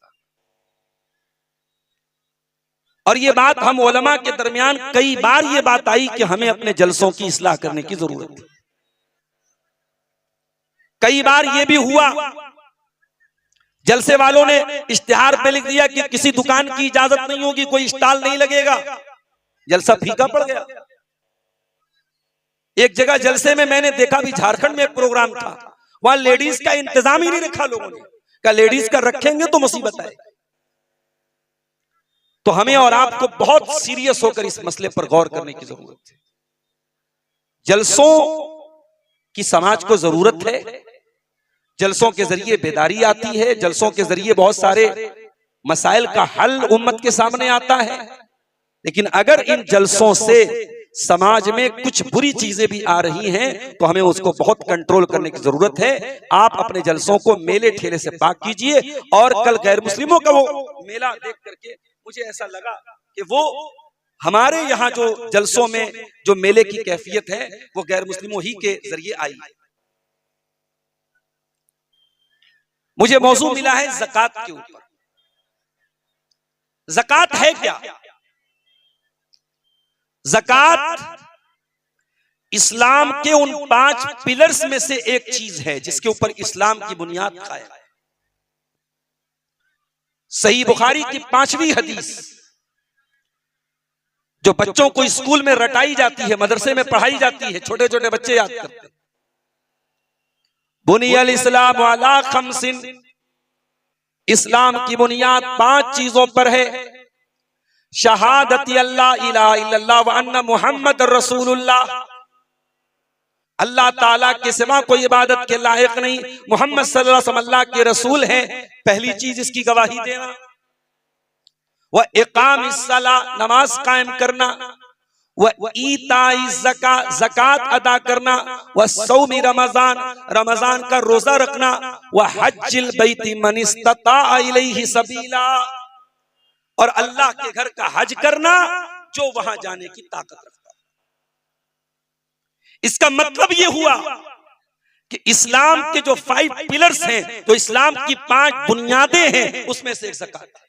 और ये बात हम उलमा के दरमियान कई बार ये बात आई कि हमें अपने जलसों की इस्लाह करने की जरूरत है। कई बार ये भी हुआ जलसे वालों ने इश्तिहार पे लिख दिया कि किसी दुकान की इजाजत नहीं होगी, कोई स्टॉल नहीं लगेगा। जलसा फीका पड़ गया। एक जगह जलसे में मैंने देखा, भी झारखंड में एक प्रोग्राम था, वहां लेडीज का इंतजाम ही नहीं रखा लोगों ने। क्या लेडीज का रखेंगे तो मुसीबत है। तो हमें और आपको बहुत सीरियस होकर इस मसले पर गौर करने की जरूरत है। जलसों की समाज को जरूरत है। जलसों के जरिए बेदारी आती है, जलसों के जरिए बहुत सारे मसाइल का हल उम्मत के सामने आता है। लेकिन अगर इन जलसों से समाज में कुछ बुरी चीजें भी आ रही हैं तो हमें उसको बहुत कंट्रोल करने की जरूरत है। आप अपने जलसों को मेले ठेले से पाक कीजिए। और कल गैर मुस्लिमों का वो मेला देख करके मुझे ऐसा लगा कि वो हमारे यहाँ जो जलसों में जो मेले की कैफियत है वो गैर मुस्लिमों ही के जरिए आई। मुझे मौजू मिला है ज़कात के ऊपर। ज़कात है क्या? ज़कात इस्लाम के उन 5 पिलर्स में से एक चीज है जिसके ऊपर इस्लाम की बुनियाद कायम है। सही बुखारी की 5वीं हदीस जो बच्चों को स्कूल में रटाई जाती है, मदरसे में पढ़ाई जाती है, छोटे छोटे बच्चे याद करते हैं। बुनियल इस्लाम अला खमसिन, इस्लाम की बुनियाद 5 चीजों पर है। शहादती अल्लाह इलाहा इल्लल्लाह व अन्ना मुहम्मद रसूलुल्लाह, अल्लाह ताला के सिवा कोई इबादत के लायक नहीं, मोहम्मद सल्लल्लाहु अलैहि वसल्लम अल्लाह के रसूल हैं। पहली चीज इसकी गवाही देना। वह इकामिस सला, नमाज कायम करना, वह ईताई ज़कात अदा करना, वह सौमी रमजान, रमजान का रोजा रखना, वह हज्जिल बैती मन इस्तता इलैहि सबीला, और अल्लाह के घर का हज करना जो वहां जाने की ताकत रखता। इसका मतलब यह हुआ कि इस्लाम के जो 5 पिलर्स हैं, तो इस्लाम की 5 बुनियादें हैं, उसमें से एक ज़कात है।